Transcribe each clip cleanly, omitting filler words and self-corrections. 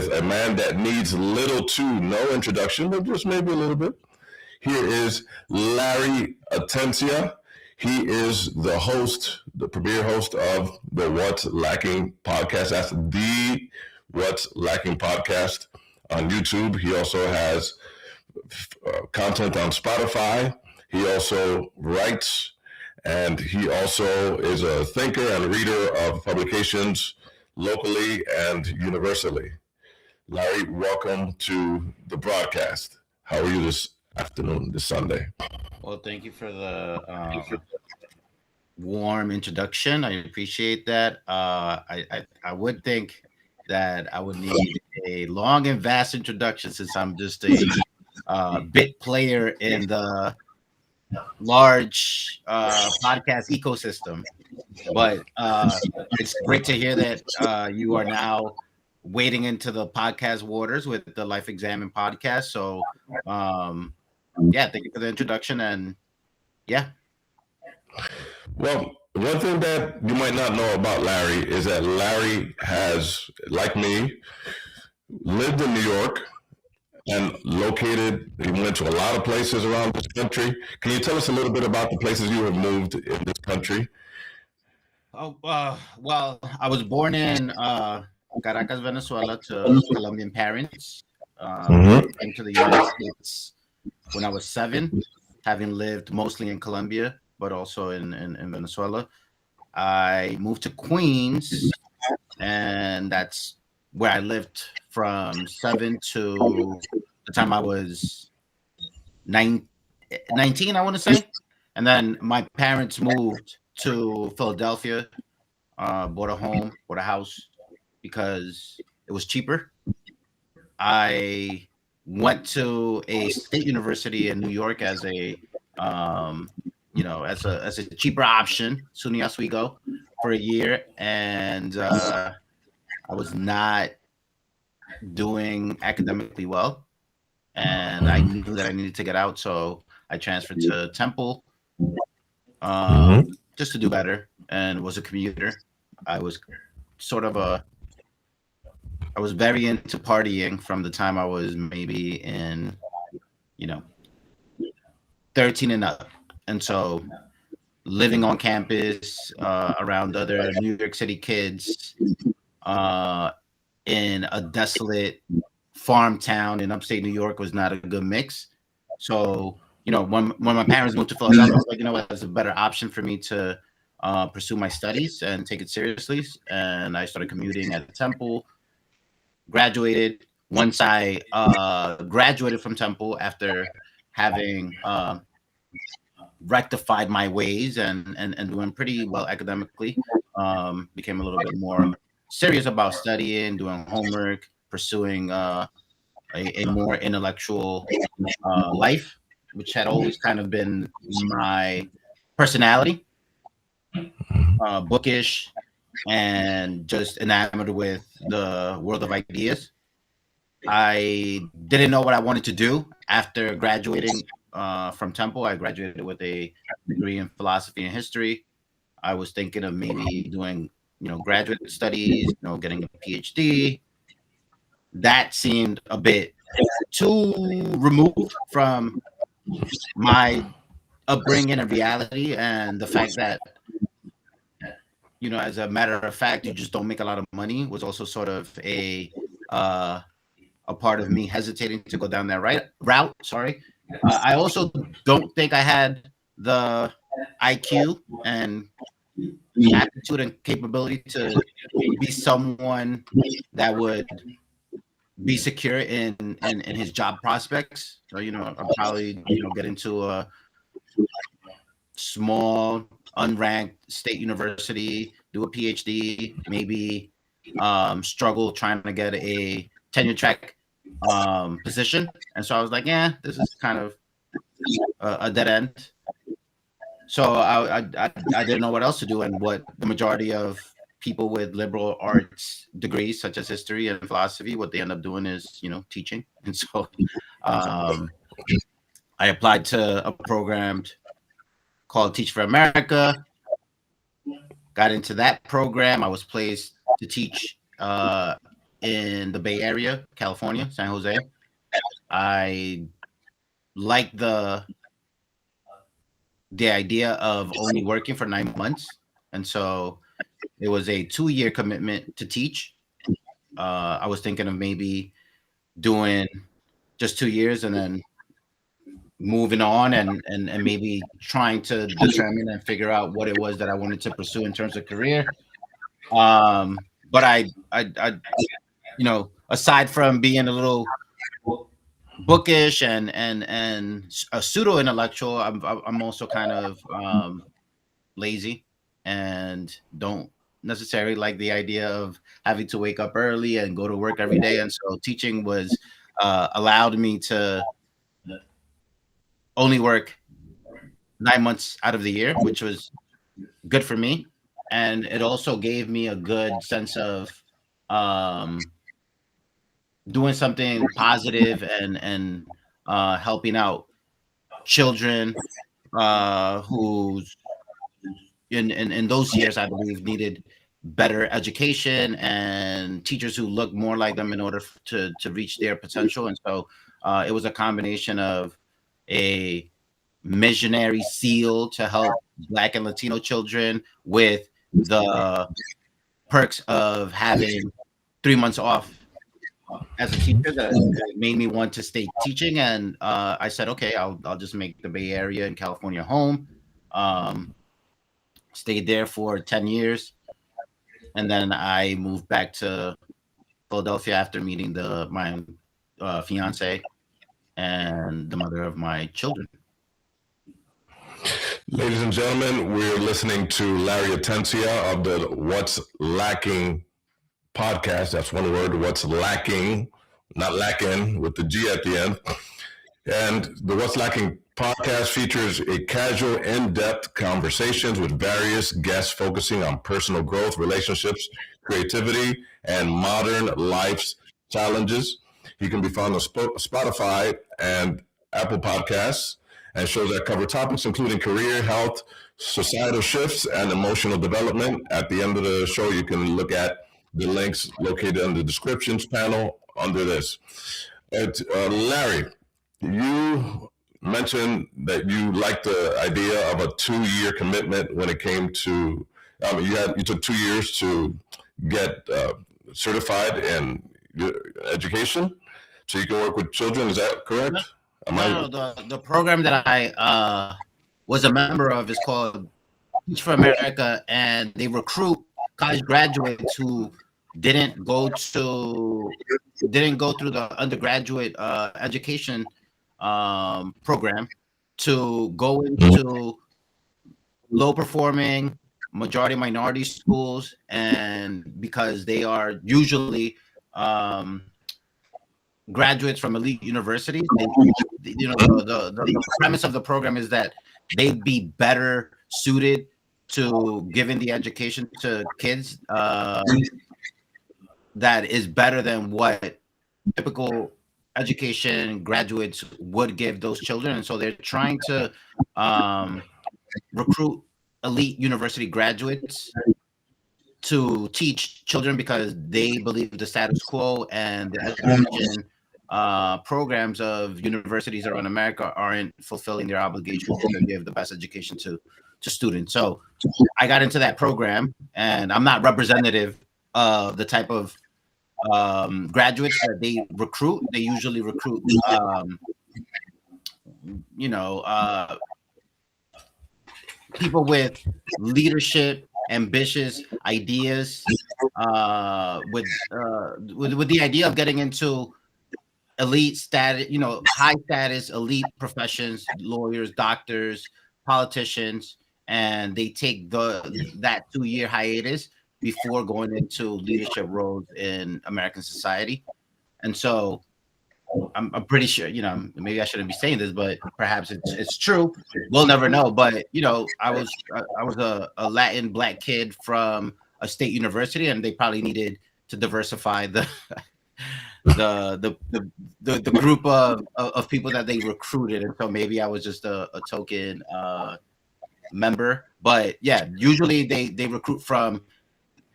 with a man that needs little to no introduction, but just maybe a little bit. Here is Larry Atencia. He is the host, the premier host of the Whatslacking Podcast. That's the Whatslacking Podcast on YouTube. He also has content on Spotify. He also writes, and he also is a thinker and a reader of publications locally and universally. Larry, welcome to the broadcast. How are you this afternoon, this Sunday? Well, thank you for the warm introduction. I appreciate that. I would think that I would need a long and vast introduction since I'm just a bit player in the large podcast ecosystem. But it's great to hear that you are now wading into the podcast waters with the Life Examine podcast. So, yeah, thank you for the introduction. And yeah. Well, one thing that you might not know about Larry is that Larry has, like me, lived in New York and located, he went to a lot of places around this country. Can you tell us a little bit about the places you have moved in this country? Oh, well, I was born in Caracas, Venezuela, to Colombian parents. Came to the United States when I was 7, having lived mostly in Colombia, but also in Venezuela. I moved to Queens, and that's where I lived from 7 to the time I was 19, I want to say. And then my parents moved to Philadelphia, bought a house because it was cheaper. I went to a state university in New York as a as a cheaper option, SUNY Oswego, for a year, and I was not doing academically well, and I knew that I needed to get out, so I transferred to Temple just to do better, and was a commuter. I was I was very into partying from the time I was maybe in 13 and up. And so living on campus around other New York City kids in a desolate farm town in upstate New York was not a good mix. So, when my parents moved to Philadelphia, I was like, what, that's a better option for me to pursue my studies and take it seriously. And I started commuting at Temple, graduated. Once I graduated from Temple after having rectified my ways and doing pretty well academically, became a little bit more serious about studying, doing homework, pursuing a more intellectual life, which had always kind of been my personality, bookish and just enamored with the world of ideas. I didn't know what I wanted to do after graduating from Temple. I graduated with a degree in philosophy and history. I was thinking of maybe doing, graduate studies, getting a PhD. That seemed a bit too removed from my upbringing and reality, and the fact that, as a matter of fact, you just don't make a lot of money was also sort of a part of me hesitating to go down that route. Sorry. I also don't think I had the IQ and the aptitude and capability to be someone that would be secure in his job prospects. So, I'll probably, get into a small, unranked state university, do a PhD, maybe struggle trying to get a tenure track position. And so I was like, yeah, this is kind of a dead end. So I didn't know what else to do, and what the majority of people with liberal arts degrees, such as history and philosophy, what they end up doing is, teaching. And so I applied to a program called Teach for America, got into that program. I was placed to teach in the Bay Area, California, San Jose. I like the idea of only working for 9 months, and so it was a 2-year commitment to teach. I was thinking of maybe doing just 2 years and then moving on and maybe trying to determine and figure out what it was that I wanted to pursue in terms of career. But I aside from being a little bookish and a pseudo intellectual, I'm also kind of lazy and don't necessarily like the idea of having to wake up early and go to work every day. And so teaching was allowed me to only work 9 months out of the year, which was good for me. And it also gave me a good sense of doing something positive and helping out children who in those years, I believe, needed better education and teachers who looked more like them in order to reach their potential. And so it was a combination of a missionary zeal to help Black and Latino children with the perks of having 3 months off as a teacher that made me want to stay teaching. And I said, okay, I'll just make the Bay Area and California home. Stayed there for 10 years. And then I moved back to Philadelphia after meeting my fiance and the mother of my children. Ladies and gentlemen, we're listening to Larry Atencia of the Whatslacking Podcast. That's one word, Whatslacking, not lacking with the G at the end. And the Whatslacking Podcast features a casual, in-depth conversations with various guests focusing on personal growth, relationships, creativity, and modern life's challenges. He can be found on Spotify and Apple Podcasts, and shows that cover topics including career, health, societal shifts, and emotional development. At the end of the show, you can look at the links located on the descriptions panel under this. Larry, you mentioned that you liked the idea of a 2-year commitment when it came to, you took 2 years to get certified in education so you can work with children. Is that correct? No, the program that I was a member of is called Teach for America, and they recruit college graduates who didn't go through the undergraduate education program to go into low performing majority minority schools, and because they are usually graduates from elite universities, the premise of the program is that they'd be better suited to giving the education to kids that is better than what typical education graduates would give those children. And so they're trying to recruit elite university graduates to teach children because they believe the status quo and the education programs of universities around America aren't fulfilling their obligations to give the best education to students. So I got into that program, and I'm not representative of the type of graduates that they recruit. They usually recruit, people with leadership, ambitious ideas, with the idea of getting into elite status, high status, elite professions, lawyers, doctors, politicians, and they take that 2-year hiatus before going into leadership roles in American society. And so I'm pretty sure, maybe I shouldn't be saying this, but perhaps it's true. We'll never know. But I was a Latin Black kid from a state university, and they probably needed to diversify the group of people that they recruited, and so maybe I was just a token member. But yeah, usually they recruit from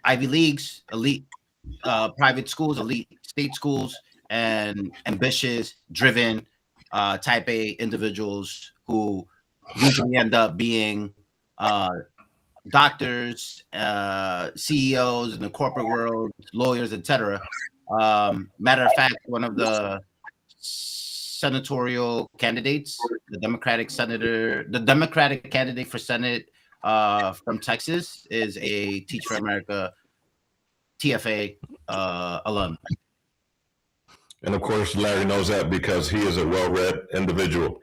Ivy Leagues, elite private schools, elite state schools, and ambitious, driven type A individuals who usually end up being uh, doctors, CEOs in the corporate world, lawyers, etc. Matter of fact, one of the senatorial candidates, the Democratic candidate for Senate from Texas, is a Teach for America TFA alum. And of course, Larry knows that because he is a well-read individual.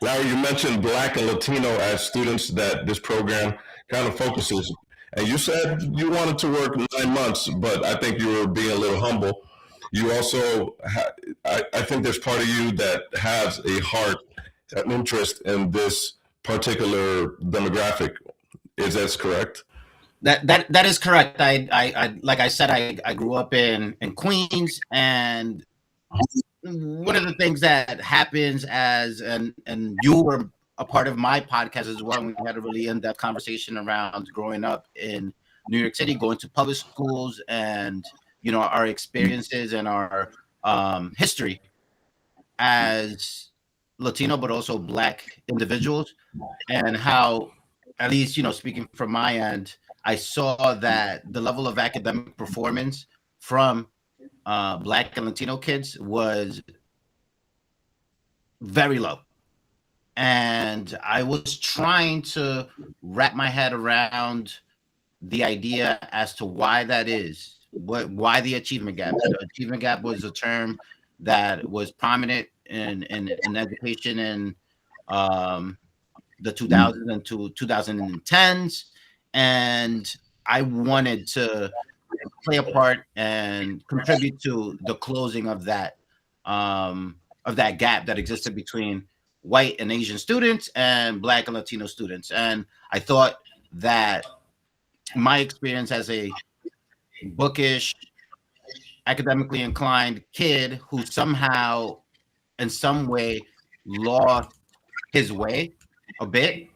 Larry, you mentioned Black and Latino as students that this program kind of focuses. And you said you wanted to work 9 months, but I think you were being a little humble. You also, I think there's part of you that has a heart, an interest in this particular demographic. Is that correct? That is correct. I like I said, I grew up in Queens, and one of the things that happens and you were a part of my podcast as well. We had a really in-depth conversation around growing up in New York City, going to public schools, and our experiences and our history as Latino, but also Black individuals, and how, at least speaking from my end, I saw that the level of academic performance from Black and Latino kids was very low. And I was trying to wrap my head around the idea as to why that is, why the achievement gap. The achievement gap was a term that was prominent in education in the 2000s and to 2010s. And I wanted to play a part and contribute to the closing of that gap that existed between white and Asian students and Black and Latino students. And I thought that my experience as a bookish, academically inclined kid who somehow, in some way, lost his way a bit,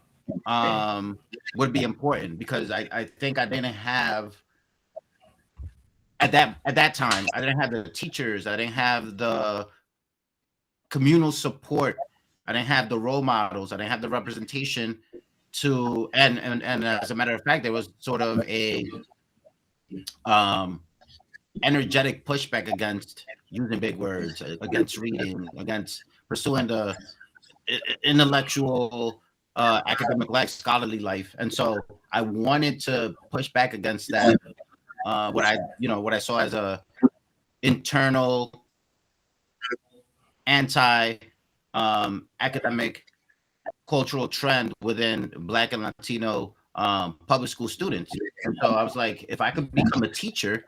would be important, because I think I didn't have at that time, I didn't have the teachers, I didn't have the communal support, I didn't have the role models, I didn't have the representation to, and as a matter of fact, there was sort of a energetic pushback against using big words, against reading, against pursuing the intellectual academic life, scholarly life. And so I wanted to push back against that, what I saw as a internal anti academic cultural trend within Black and Latino public school students. And so I was like, if I could become a teacher,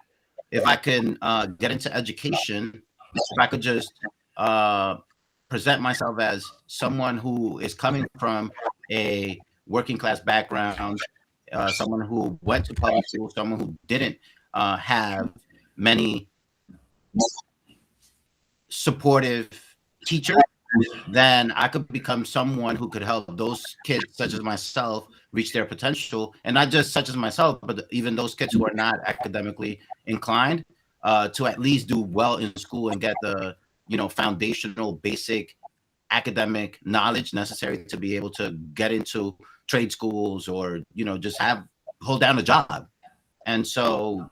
if I can get into education, if I could just present myself as someone who is coming from a working class background, someone who went to public school, someone who didn't have many supportive teachers, then I could become someone who could help those kids such as myself reach their potential, and not just such as myself, but even those kids who are not academically inclined, to at least do well in school and get the foundational basic academic knowledge necessary to be able to get into trade schools or just hold down a job. And so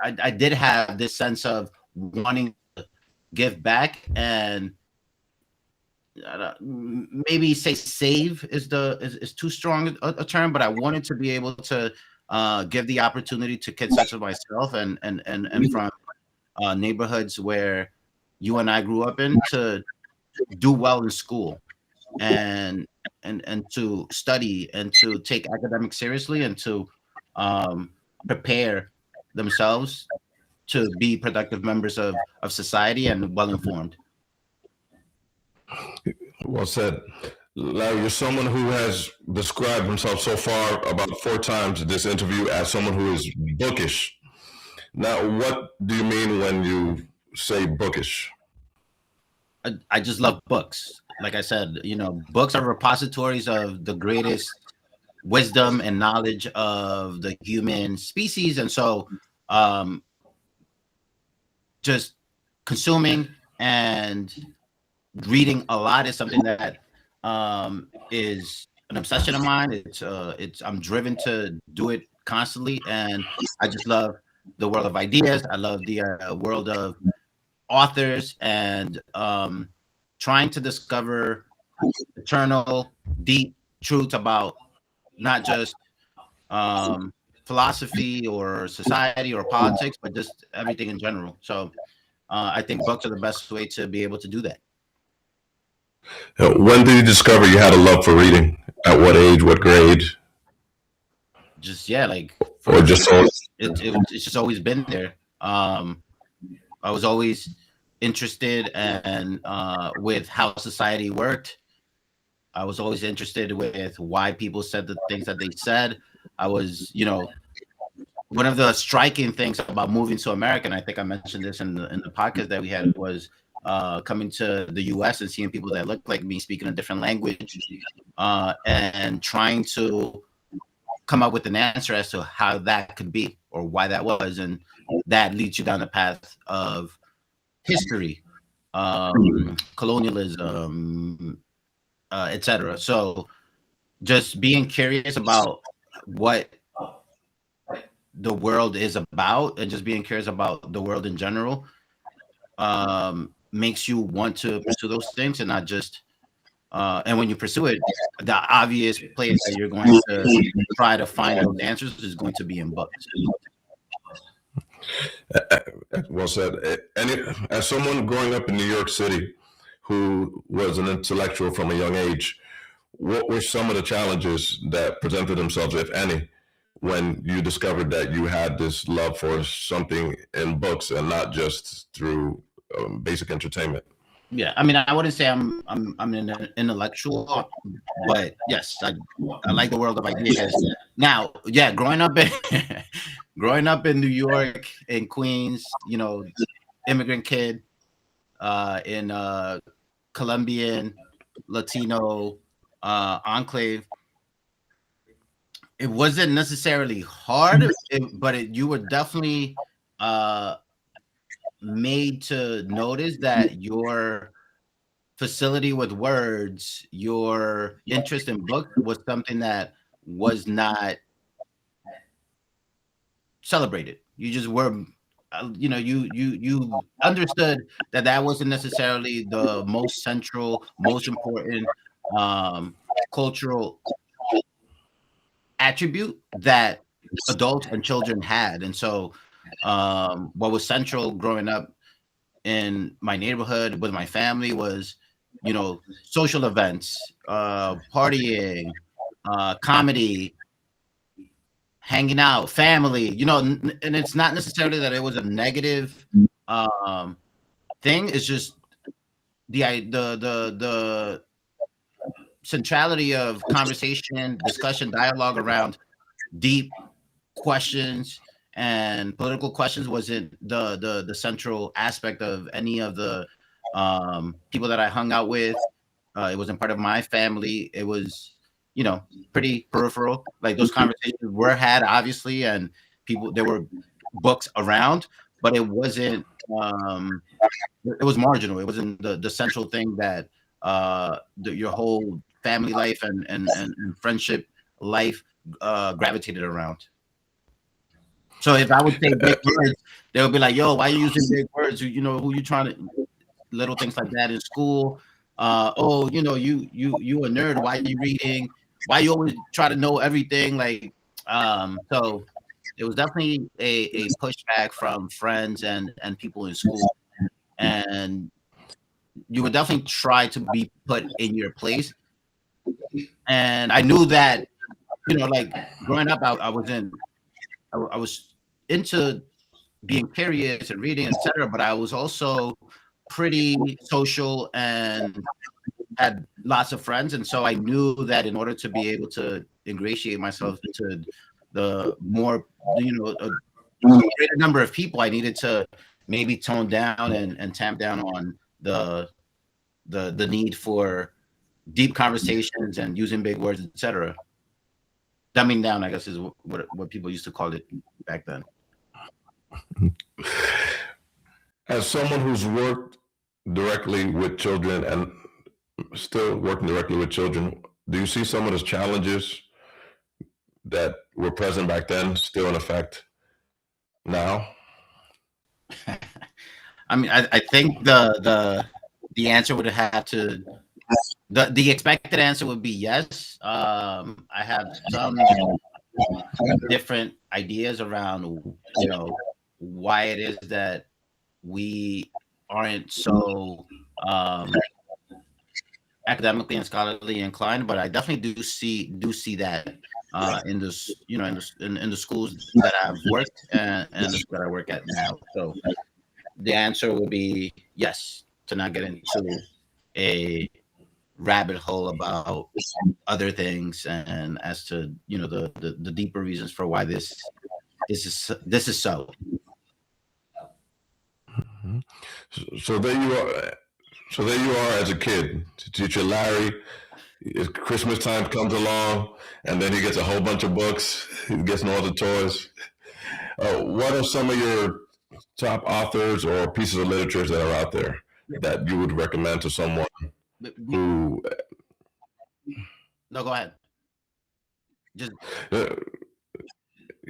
I did have this sense of wanting to give back, and maybe say save is too strong a term, but I wanted to be able to give the opportunity to kids such as myself and from neighborhoods where you and I grew up in to do well in school and to study and to take academics seriously and to prepare themselves to be productive members of society and well informed. Well said. Larry, you're someone who has described himself so far about 4 times in this interview as someone who is bookish. Now, what do you mean when you say bookish? I just love books. Like I said, books are repositories of the greatest wisdom and knowledge of the human species. And so just consuming and reading a lot is something that is an obsession of mine. It's I'm driven to do it constantly, and I just love the world of ideas. I love the world of authors, and trying to discover eternal, deep truths about not just philosophy or society or politics, but just everything in general. So I think books are the best way to be able to do that. When did you discover you had a love for reading? At what age? What grade? Just like Or just so? it's just always been there. I was always interested and with how society worked. I was always interested with why people said the things that they said. I was, one of the striking things about moving to America, and I think I mentioned this in the podcast that we had, was coming to the U.S. and seeing people that look like me speaking a different language, and trying to come up with an answer as to how that could be or why that was, and that leads you down the path of history, colonialism, etc. So just being curious about what the world is about, and just being curious about the world in general, makes you want to pursue those things, and not just and when you pursue it, the obvious place that you're going to try to find those answers is going to be in books. Well said. As someone growing up in New York City who was an intellectual from a young age, what were some of the challenges that presented themselves, if any, when you discovered that you had this love for something in books and not just through basic entertainment? Yeah, I mean, I wouldn't say I'm an intellectual, but yes, I like the world of ideas. Now, yeah, growing up in New York, in Queens, immigrant kid, in Colombian, Latino enclave, it wasn't necessarily hard, but you were definitely made to notice that your facility with words, your interest in books, was something that was not celebrated. You just were, you understood that wasn't necessarily the most central, most important cultural attribute that adults and children had. And so what was central growing up in my neighborhood with my family was, social events, partying, comedy, hanging out, family, and it's not necessarily that it was a negative thing. It's just the centrality of conversation, discussion, dialogue around deep questions and political questions wasn't the central aspect of any of the people that I hung out with. It wasn't part of my family. It was, pretty peripheral. Like, those conversations were had, obviously, and there were books around, but it wasn't. It was marginal. It wasn't the central thing that your whole family life and friendship life gravitated around. So if I would say big words, they would be like, "Yo, why are you using big words? Who you trying to?" Little things like that in school. Oh, you a nerd. Why are you reading? Why you always try to know everything? Like, so it was definitely a pushback from friends and people in school, and you would definitely try to be put in your place. And I knew that, like, growing up, I was into being curious and reading, etc. But I was also pretty social and had lots of friends, and so I knew that in order to be able to ingratiate myself into the more, a greater number of people, I needed to maybe tone down and tamp down on the need for deep conversations and using big words, etc. Dumbing down, I guess, is what people used to call it back then. As someone who's worked directly with children and still working directly with children, do you see some of the challenges that were present back then still in effect now? I mean, I think the answer would have to the expected answer would be yes. I have some different ideas around why it is that we aren't so academically and scholarly inclined, but I definitely do see that in this in the schools that I've worked and the school that I work at now. So the answer would be yes, to not get into a rabbit hole about other things and as to the deeper reasons for why this is so. Mm-hmm. So there you are. So there you are as a kid, teacher Larry. Christmas time comes along, and then he gets a whole bunch of books. He gets all the toys. What are some of your top authors or pieces of literature that are out there that you would recommend to someone who? No, go ahead. Just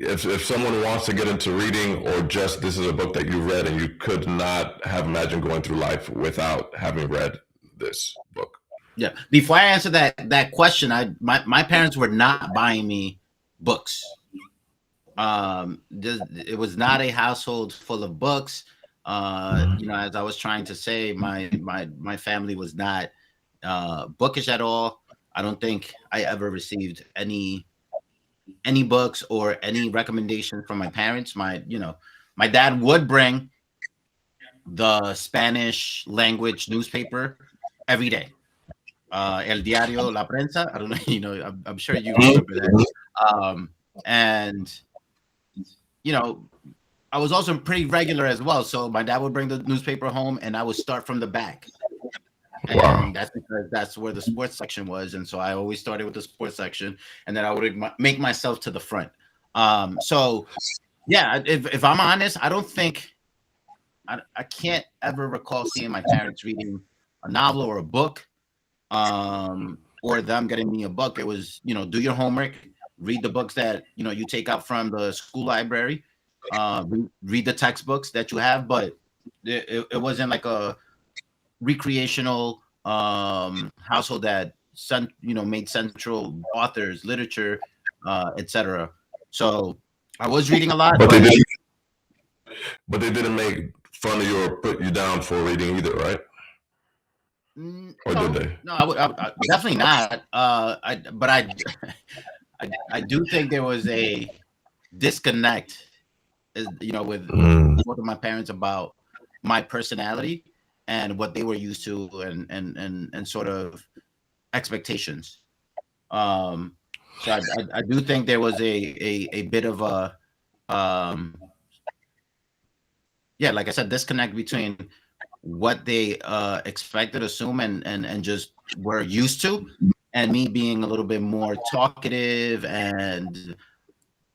if someone wants to get into reading, or just this is a book that you read and you could not have imagined going through life without having read this book. Yeah. Before I answer that question, my parents were not buying me books. It was not a household full of books. As I was trying to say, my family was not bookish at all. I don't think I ever received any books or any recommendations from my parents. My dad would bring the Spanish language newspaper every day. El Diario, La Prensa. I don't know, I'm sure you remember that. And I was also pretty regular as well. So my dad would bring the newspaper home and I would start from the back. And that's because that's where the sports section was. And so I always started with the sports section, and then I would make myself to the front. So yeah, if I'm honest, I don't think I can't ever recall seeing my parents reading a novel or a book, or them getting me a book. It was, do your homework, read the books that, you take out from the school library, read the textbooks that you have, but it wasn't like a recreational household that made central authors, literature, etc. So I was reading a lot, but they didn't make fun of you or put you down for reading either, right? Or did they? No, I definitely not. I do think there was a disconnect, with both of my parents about my personality and what they were used to, and sort of expectations. So I do think there was a bit of a like I said, disconnect between what they expected, assume, and just were used to, and me being a little bit more talkative and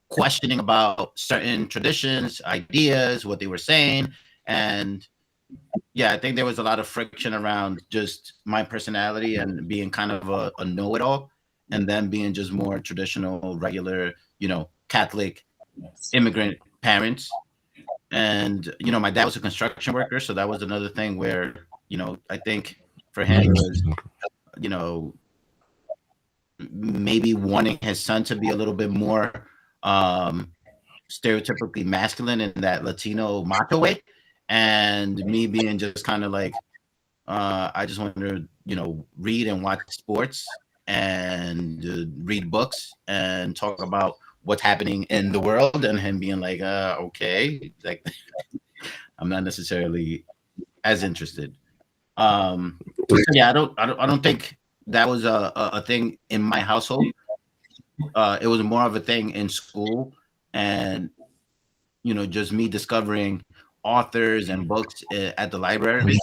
questioning about certain traditions, ideas, what they were saying. And yeah, I think there was a lot of friction around just my personality and being kind of a know-it-all, and then being just more traditional, regular, Catholic immigrant parents. And my dad was a construction worker, so that was another thing where I think for him was maybe wanting his son to be a little bit more stereotypically masculine in that Latino macho way, and me being just kind of like I just want to read and watch sports and read books and talk about what's happening in the world, and him being like okay, like I'm not necessarily as interested. Yeah, I don't think that was a thing in my household. It was more of a thing in school, and just me discovering authors and books at the library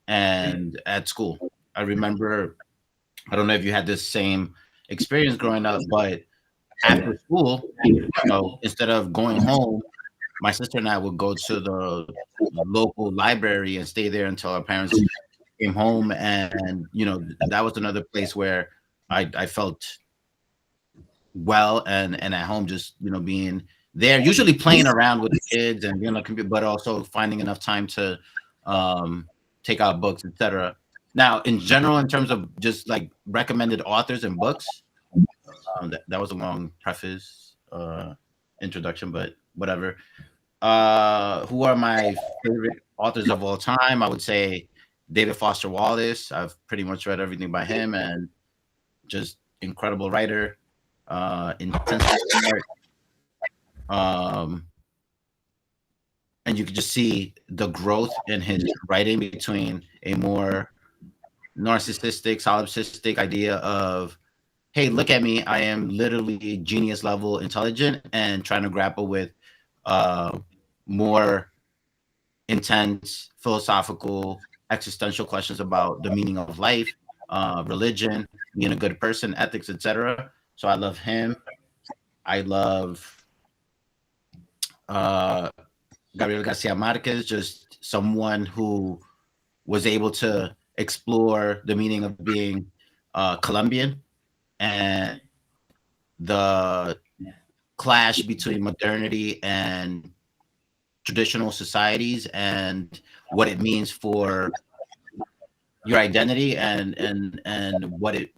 and at school. I remember, I don't know if you had this same experience growing up, but after school, instead of going home, my sister and I would go to the local library and stay there until our parents came home. And that was another place where I felt well and at home, just being there, usually playing around with the kids and but also finding enough time to take out books, etc. Now, in general, in terms of just like recommended authors and books, that was a long preface introduction, but whatever. Who are my favorite authors of all time? I would say David Foster Wallace. I've pretty much read everything by him, and just incredible writer, intensely smart. And you can just see the growth in his writing between a more narcissistic, solipsistic idea of, hey, look at me, I am literally genius level intelligent, and trying to grapple with more intense philosophical existential questions about the meaning of life, religion, being a good person, ethics, etc. So I love him. I love Gabriel Garcia Marquez, just someone who was able to explore the meaning of being Colombian and the clash between modernity and traditional societies, and what it means for your identity, and what it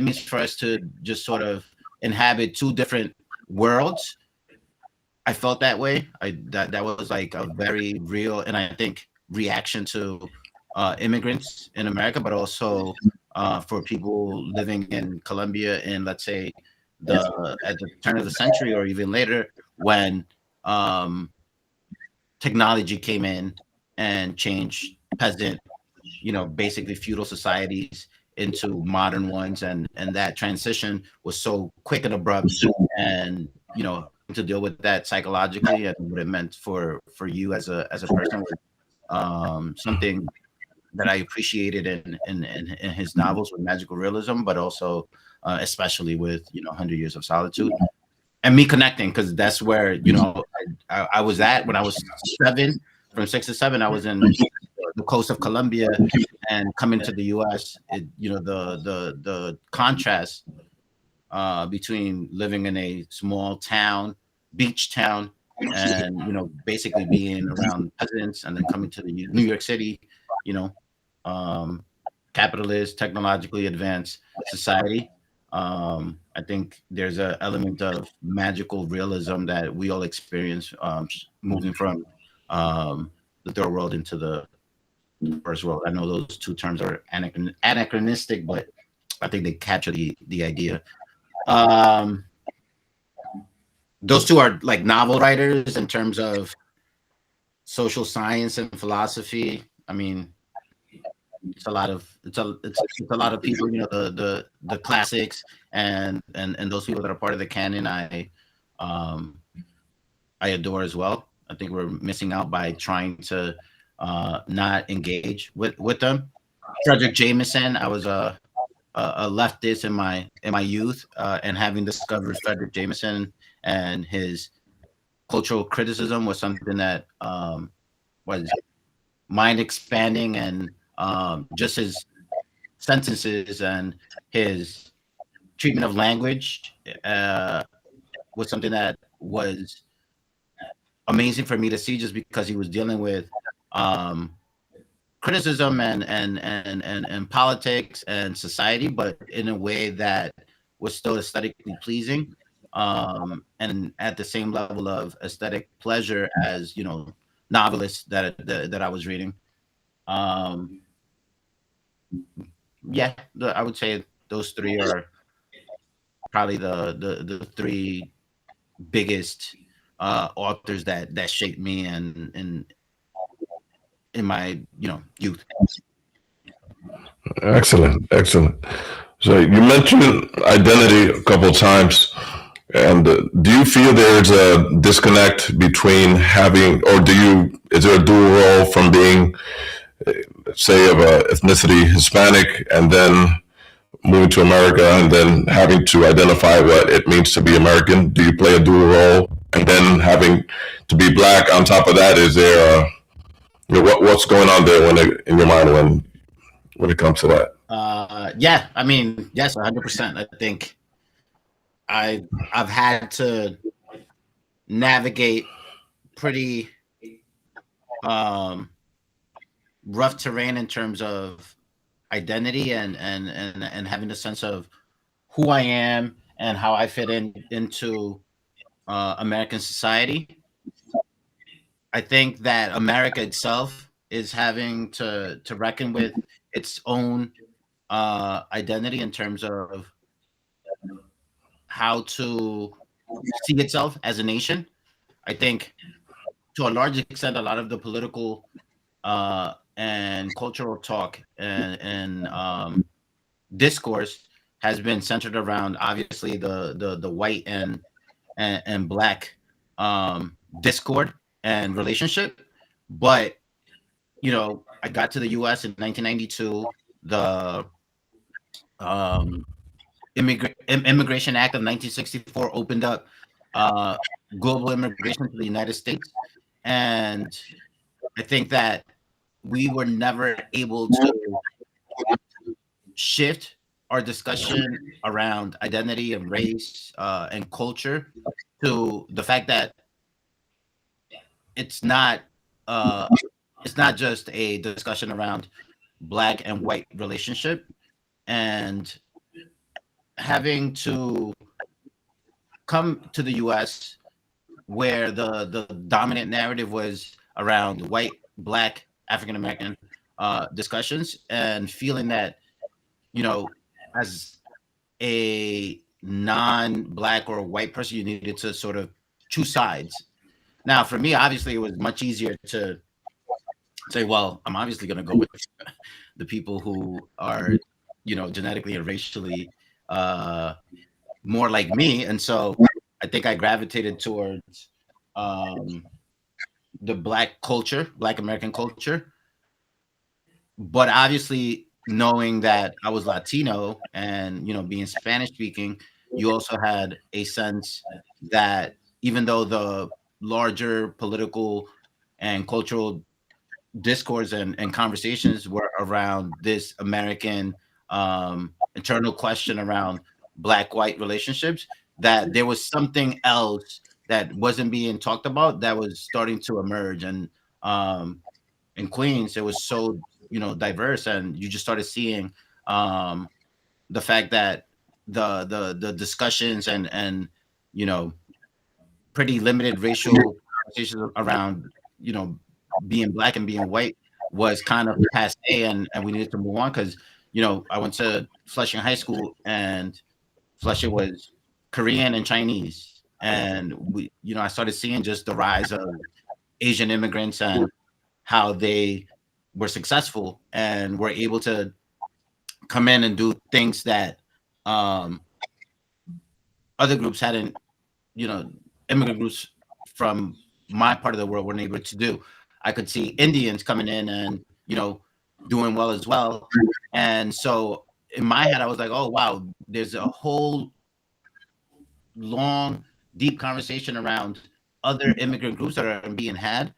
means for us to just sort of inhabit two different worlds. I felt that way. That was like a very real, and I think, reaction to immigrants in America, but also for people living in Colombia in, let's say, at the turn of the century or even later, when technology came in and changed peasant, basically feudal societies into modern ones, and that transition was so quick and abrupt, and to deal with that psychologically and what it meant for you as a person was something that I appreciated in his novels with magical realism, but also especially with 100 Years of Solitude, and me connecting, because that's where I was at when I was 7. From 6 to 7, I was in the coast of Colombia, and coming to the U.S. The contrast between living in a small town, beach town, and basically being around peasants, and then coming to the New York City, capitalist, technologically advanced society. I think there's an element of magical realism that we all experience, moving from the third world into the first world. I know those two terms are anachronistic, but I think they capture the idea. Those two are like novel writers. In terms of social science and philosophy, I mean, it's a lot of people, the classics, and those people that are part of the canon, I adore as well. I think we're missing out by trying to not engage with them. Frederick Jameson, I was a leftist in my youth, and having discovered Frederick Jameson and his cultural criticism was something that was mind expanding, and just his sentences and his treatment of language was something that was amazing for me to see, just because he was dealing with criticism and politics and society, but in a way that was still aesthetically pleasing, and at the same level of aesthetic pleasure as novelists that I was reading. I would say those three are probably the three biggest authors that shaped me and in my youth. Excellent. So you mentioned identity a couple of times, and do you feel there's a disconnect between is there a dual role from being, say, of a ethnicity Hispanic, and then moving to America, and then having to identify what it means to be American? Do you play a dual role And then having to be black on top of that, is there what's going on there in your mind when it comes to that? Yeah, I mean, yes, 100%. I think I've had to navigate pretty rough terrain in terms of identity and having a sense of who I am and how I fit into American society. I think that America itself is having to reckon with its own identity in terms of how to see itself as a nation. I think to a large extent, a lot of the political and cultural talk and discourse has been centered around obviously the white and black discord and relationship. But I got to the U.S. in 1992. The Immigration Act of 1964 opened up global immigration to the United States, and I think that we were never able to shift our discussion around identity and race and culture to the fact that it's not just a discussion around black and white relationship, and having to come to the US where the dominant narrative was around white, black, African American discussions, and feeling that as a non-black or white person, you needed to sort of choose sides. Now, for me, obviously, it was much easier to say, well, I'm obviously going to go with the people who are, genetically and racially more like me. And so I think I gravitated towards the black American culture. But obviously, knowing that I was Latino and, being Spanish speaking, you also had a sense that even though the larger political and cultural discourse and conversations were around this American internal question around black-white relationships, that there was something else that wasn't being talked about that was starting to emerge. And in Queens, it was so diverse, and you just started seeing the fact that the discussions and pretty limited racial conversations around being black and being white was kind of passe, and we needed to move on because I went to Flushing High School, and Flushing was Korean and Chinese, and I started seeing just the rise of Asian immigrants and how they were successful and were able to come in and do things that other groups hadn't, immigrant groups from my part of the world weren't able to do. I could see Indians coming in and, doing well as well. And so in my head, I was like, oh, wow, there's a whole long, deep conversation around other immigrant groups that are being had.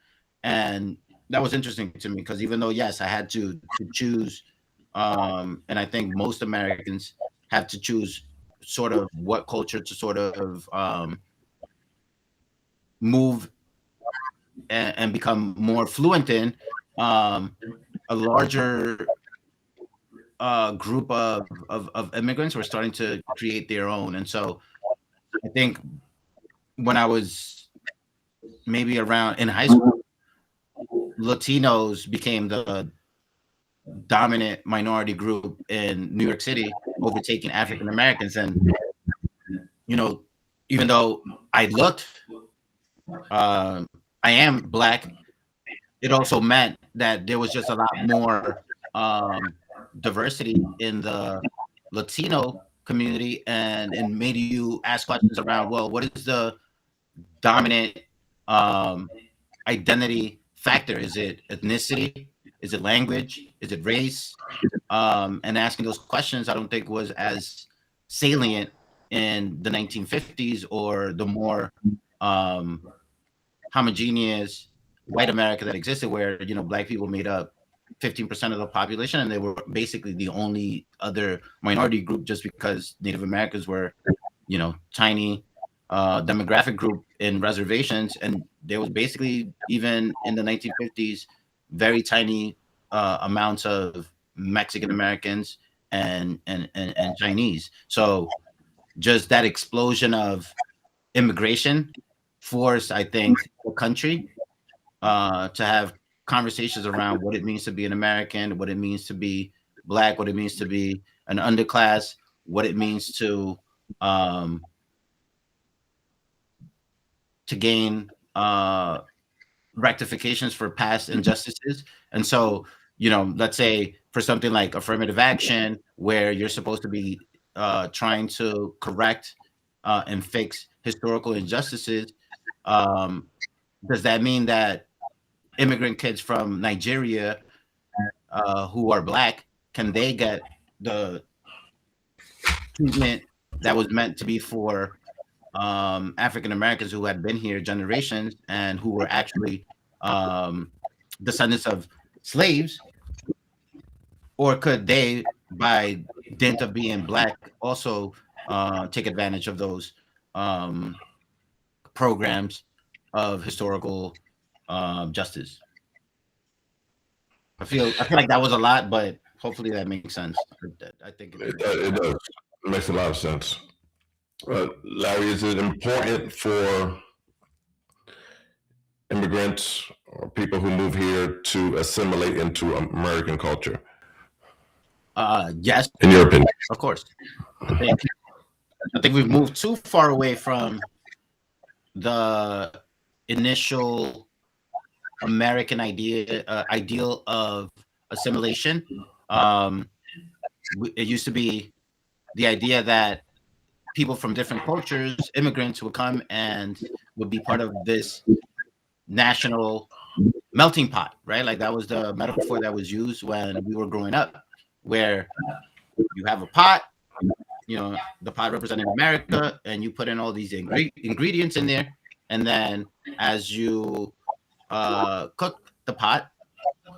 And that was interesting to me because even though, yes, I had to choose, and I think most Americans have to choose sort of what culture to sort of move and become more fluent in, a larger group of immigrants were starting to create their own. And so I think when I was maybe around in high school, Latinos became the dominant minority group in New York City, overtaking African Americans. And, even though I looked, I am black, it also meant that there was just a lot more diversity in the Latino community, and made you ask questions around, well, what is the dominant identity factor? Is it ethnicity? Is it language? Is it race? And asking those questions, I don't think was as salient in the 1950s or the more homogeneous white America that existed, where black people made up 15% of the population, and they were basically the only other minority group, just because Native Americans were tiny demographic group in reservations, and there was basically, even in the 1950s, very tiny amounts of Mexican Americans and Chinese. So just that explosion of immigration forced, I think, the country to have conversations around what it means to be an American, what it means to be black, what it means to be an underclass, what it means to gain rectifications for past injustices. And so, let's say for something like affirmative action, where you're supposed to be trying to correct and fix historical injustices, does that mean that immigrant kids from Nigeria who are black, can they get the treatment that was meant to be for African Americans who had been here generations and who were actually descendants of slaves? Or could they, by dint of being black, also take advantage of those programs of historical justice? I feel like that was a lot, but hopefully that makes sense. I think it does. It makes a lot of sense. Larry, is it important for immigrants or people who move here to assimilate into American culture? Yes. In your opinion? Of course. I think we've moved too far away from the initial American ideal of assimilation. It used to be the idea that people from different cultures, immigrants, would come and would be part of this national melting pot, right? Like that was the metaphor that was used when we were growing up, where you have a pot, the pot representing America, and you put in all these ingredients in there, and then as you cook the pot,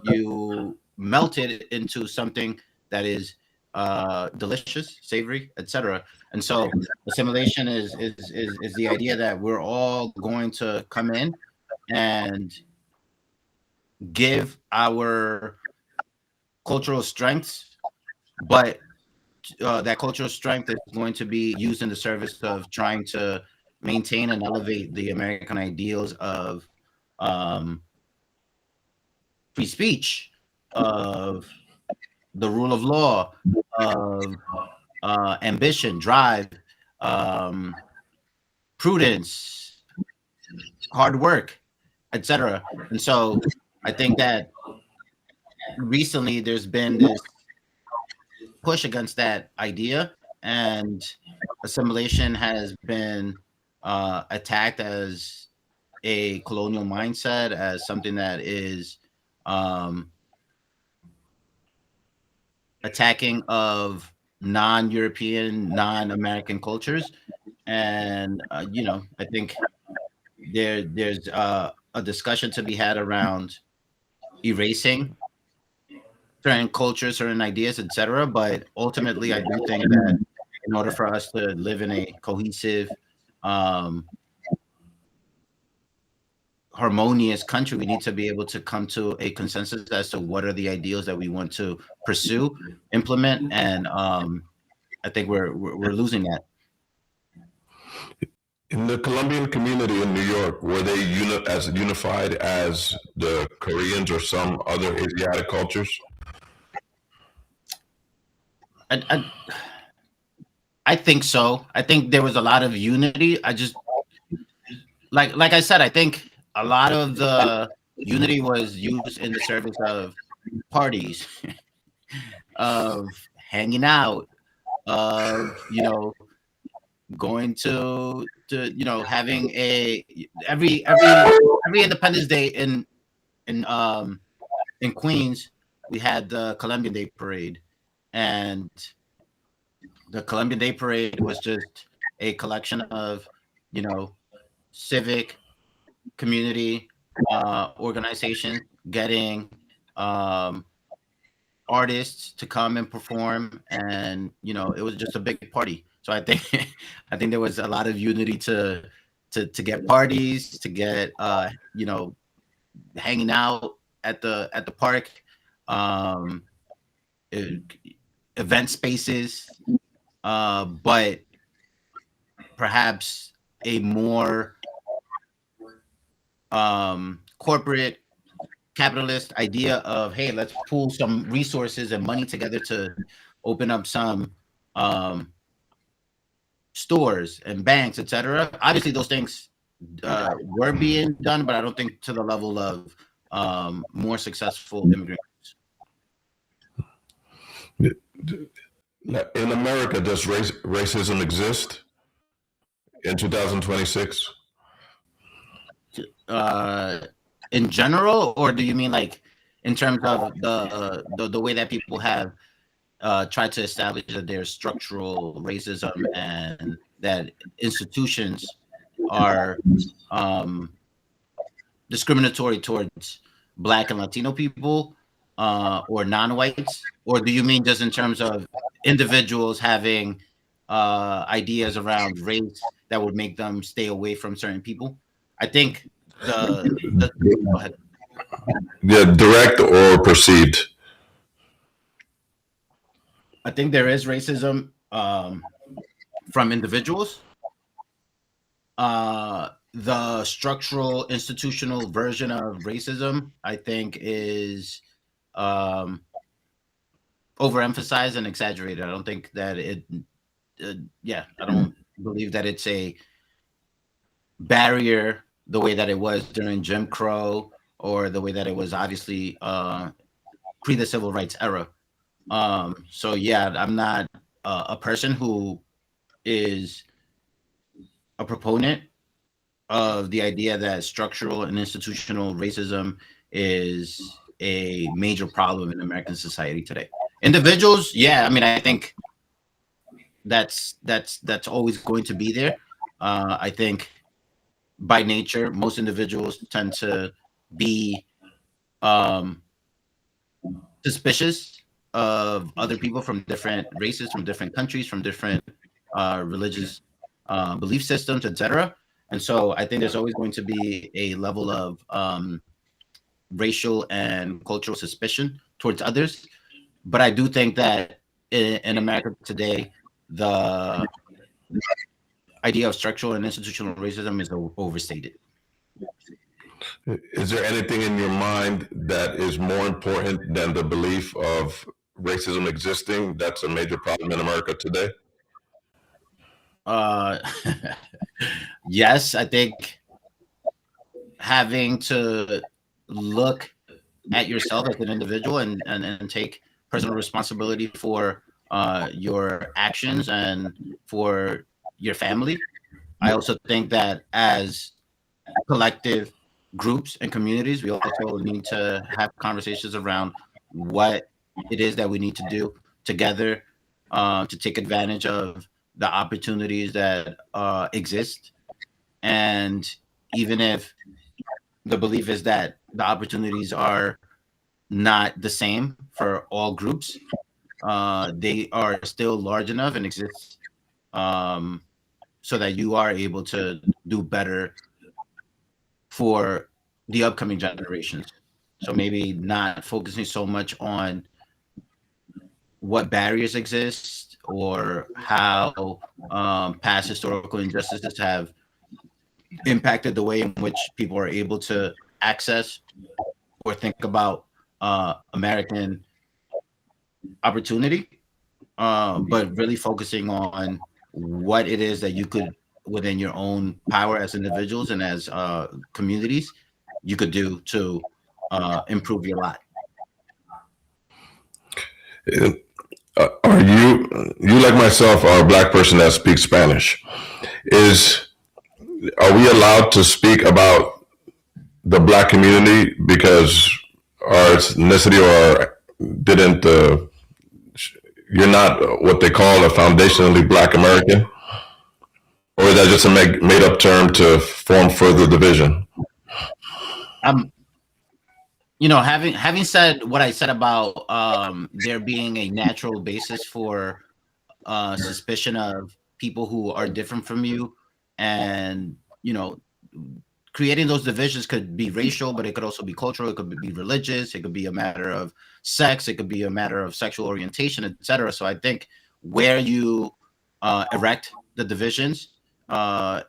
you melt it into something that is delicious, savory, etc. And so assimilation is the idea that we're all going to come in and give our cultural strengths, but that cultural strength is going to be used in the service of trying to maintain and elevate the American ideals of free speech, of the rule of law, of ambition, drive, prudence, hard work, etc. And so I think that recently there's been this push against that idea, and assimilation has been attacked as a colonial mindset, as something that is attacking of non-European, non-American cultures. And I think there's a discussion to be had around erasing certain cultures, certain ideas, etc. But ultimately, I do think that in order for us to live in a cohesive, harmonious country, we need to be able to come to a consensus as to what are the ideals that we want to pursue, implement, and I think we're losing that. In the Colombian community in New York, were they as unified as the Koreans or some other Asiatic cultures? I think so. I think there was a lot of unity. I just like I said, I think a lot of the unity was used in the service of parties, of hanging out, of going to having every Independence Day in Queens, we had the Colombian Day Parade, and the Colombian Day Parade was just a collection of civic community organization, getting artists to come and perform, and it was just a big party. So I think I think there was a lot of unity to get parties, to get hanging out at the park, um, e- event spaces, but perhaps a more corporate capitalist idea of, hey, let's pool some resources and money together to open up some um, stores and banks, etc. Obviously, those things were being done, but I don't think to the level of more successful immigrants. In America, does racism exist in 2026? In general, or do you mean like in terms of the way that people have tried to establish that there's structural racism and that institutions are discriminatory towards Black and Latino people or non-whites? Or do you mean just in terms of individuals having ideas around race that would make them stay away from certain people? I think go ahead. Yeah, direct or perceived. I think there is racism from individuals. The structural institutional version of racism, I think, is overemphasized and exaggerated. I don't think that I don't believe that it's a barrier the way that it was during Jim Crow or the way that it was obviously pre the civil rights era. So yeah, I'm not a person who is a proponent of the idea that structural and institutional racism is a major problem in American society today. Individuals, yeah, I mean, I think that's always going to be there. I think by nature, most individuals tend to be suspicious of other people from different races, from different countries, from different religious belief systems, etc. And so I think there's always going to be a level of racial and cultural suspicion towards others. But I do think that in America today, the idea of structural and institutional racism is overstated. Is there anything in your mind that is more important than the belief of racism existing that's a major problem in America today? Yes, I think having to look at yourself as an individual and take personal responsibility for your actions and for your family. I also think that as collective groups and communities, we also need to have conversations around what it is that we need to do together to take advantage of the opportunities that exist. And even if the belief is that the opportunities are not the same for all groups, they are still large enough and exist so that you are able to do better for the upcoming generations. So maybe not focusing so much on what barriers exist or how past historical injustices have impacted the way in which people are able to access or think about American opportunity, but really focusing on what it is that you could, within your own power as individuals and as communities, you could do to improve your lot. Are you like myself are a Black person that speaks Spanish? Are we allowed to speak about the Black community because our ethnicity or didn't you're not what they call a foundationally Black American? Or is that just a made up term to form further division? Having said what I said about there being a natural basis for suspicion of people who are different from you, and creating those divisions could be racial, but it could also be cultural, it could be religious, it could be a matter of sex, it could be a matter of sexual orientation, etc. So I think where you erect the divisions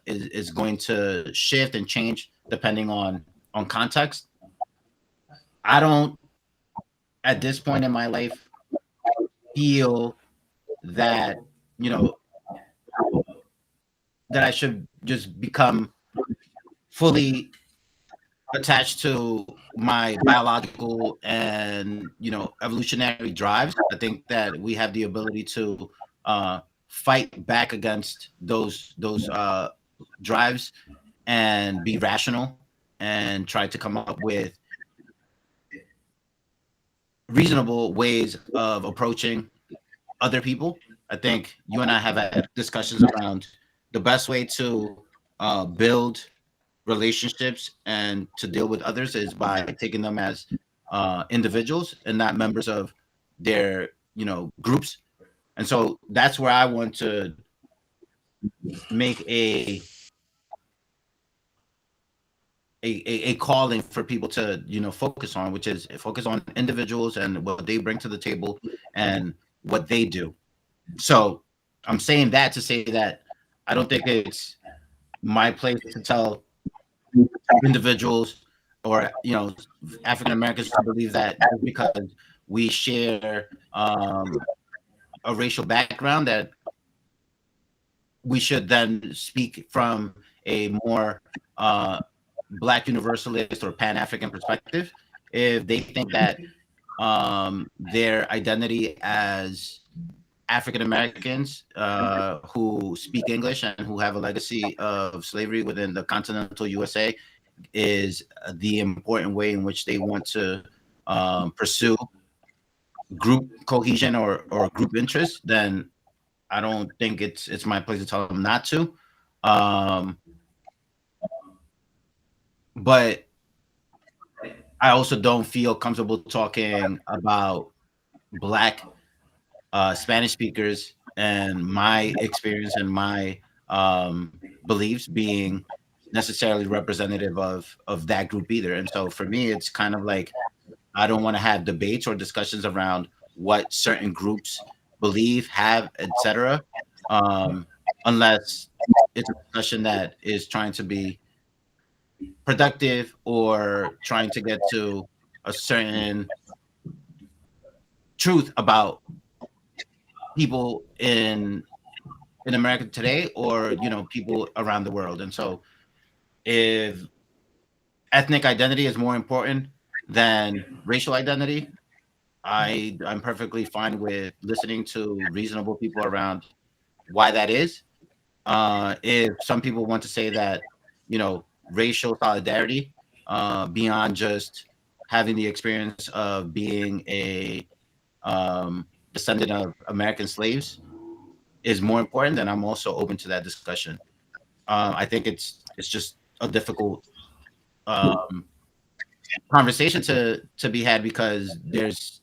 is going to shift and change depending on context. I don't, at this point in my life, feel that that I should just become fully attached to my biological and evolutionary drives. I think that we have the ability to fight back against those drives and be rational and try to come up with reasonable ways of approaching other people. I think you and I have had discussions around the best way to build relationships and to deal with others is by taking them as individuals and not members of their groups. And so that's where I want to make a calling for people to focus on, which is focus on individuals and what they bring to the table and what they do. So I'm saying that to say that I don't think it's my place to tell individuals or African Americans to believe that just because we share a racial background that we should then speak from a more Black universalist or Pan-African perspective. If they think that their identity as African Americans who speak English and who have a legacy of slavery within the continental USA is the important way in which they want to pursue group cohesion or group interest, then I don't think it's my place to tell them not to. But I also don't feel comfortable talking about Black Spanish speakers and my experience and my beliefs being necessarily representative of that group either. And so for me, it's kind of like I don't want to have debates or discussions around what certain groups believe, have, etc. Unless it's a discussion that is trying to be productive or trying to get to a certain truth about people in America today, or people around the world. And so if ethnic identity is more important than racial identity, I'm perfectly fine with listening to reasonable people around why that is. If some people want to say that racial solidarity beyond just having the experience of being a descendant of American slaves is more important, then I'm also open to that discussion. I think it's just a difficult conversation to be had because there's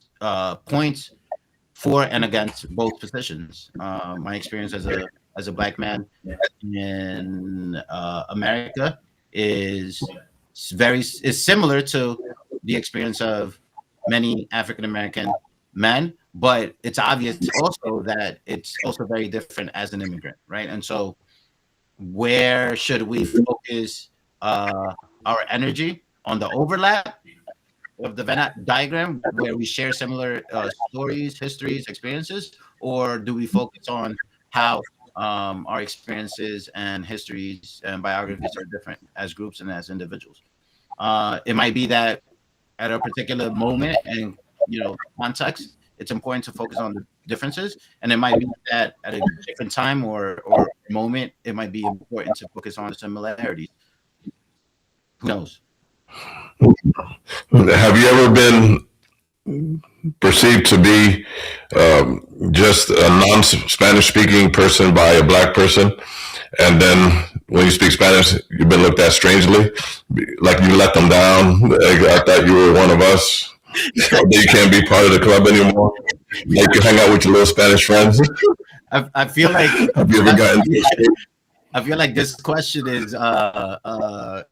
points for and against both positions. My experience as a Black man in America is similar to the experience of many African American men, but it's obvious also that it's also very different as an immigrant, right? And so where should we focus our energy? On the overlap of the Venn diagram where we share similar stories, histories, experiences, or do we focus on how our experiences and histories and biographies are different as groups and as individuals? It might be that at a particular moment and context, it's important to focus on the differences, and it might be that at a different time or moment, it might be important to focus on the similarities. Who knows? Have you ever been perceived to be just a non-Spanish speaking person by a black person, and then when you speak Spanish, you've been looked at strangely, like you let them down. Like, I thought you were one of us. That you can't be part of the club anymore. Like you hang out with your little Spanish friends. I feel like Have you ever gotten? I feel like this question is the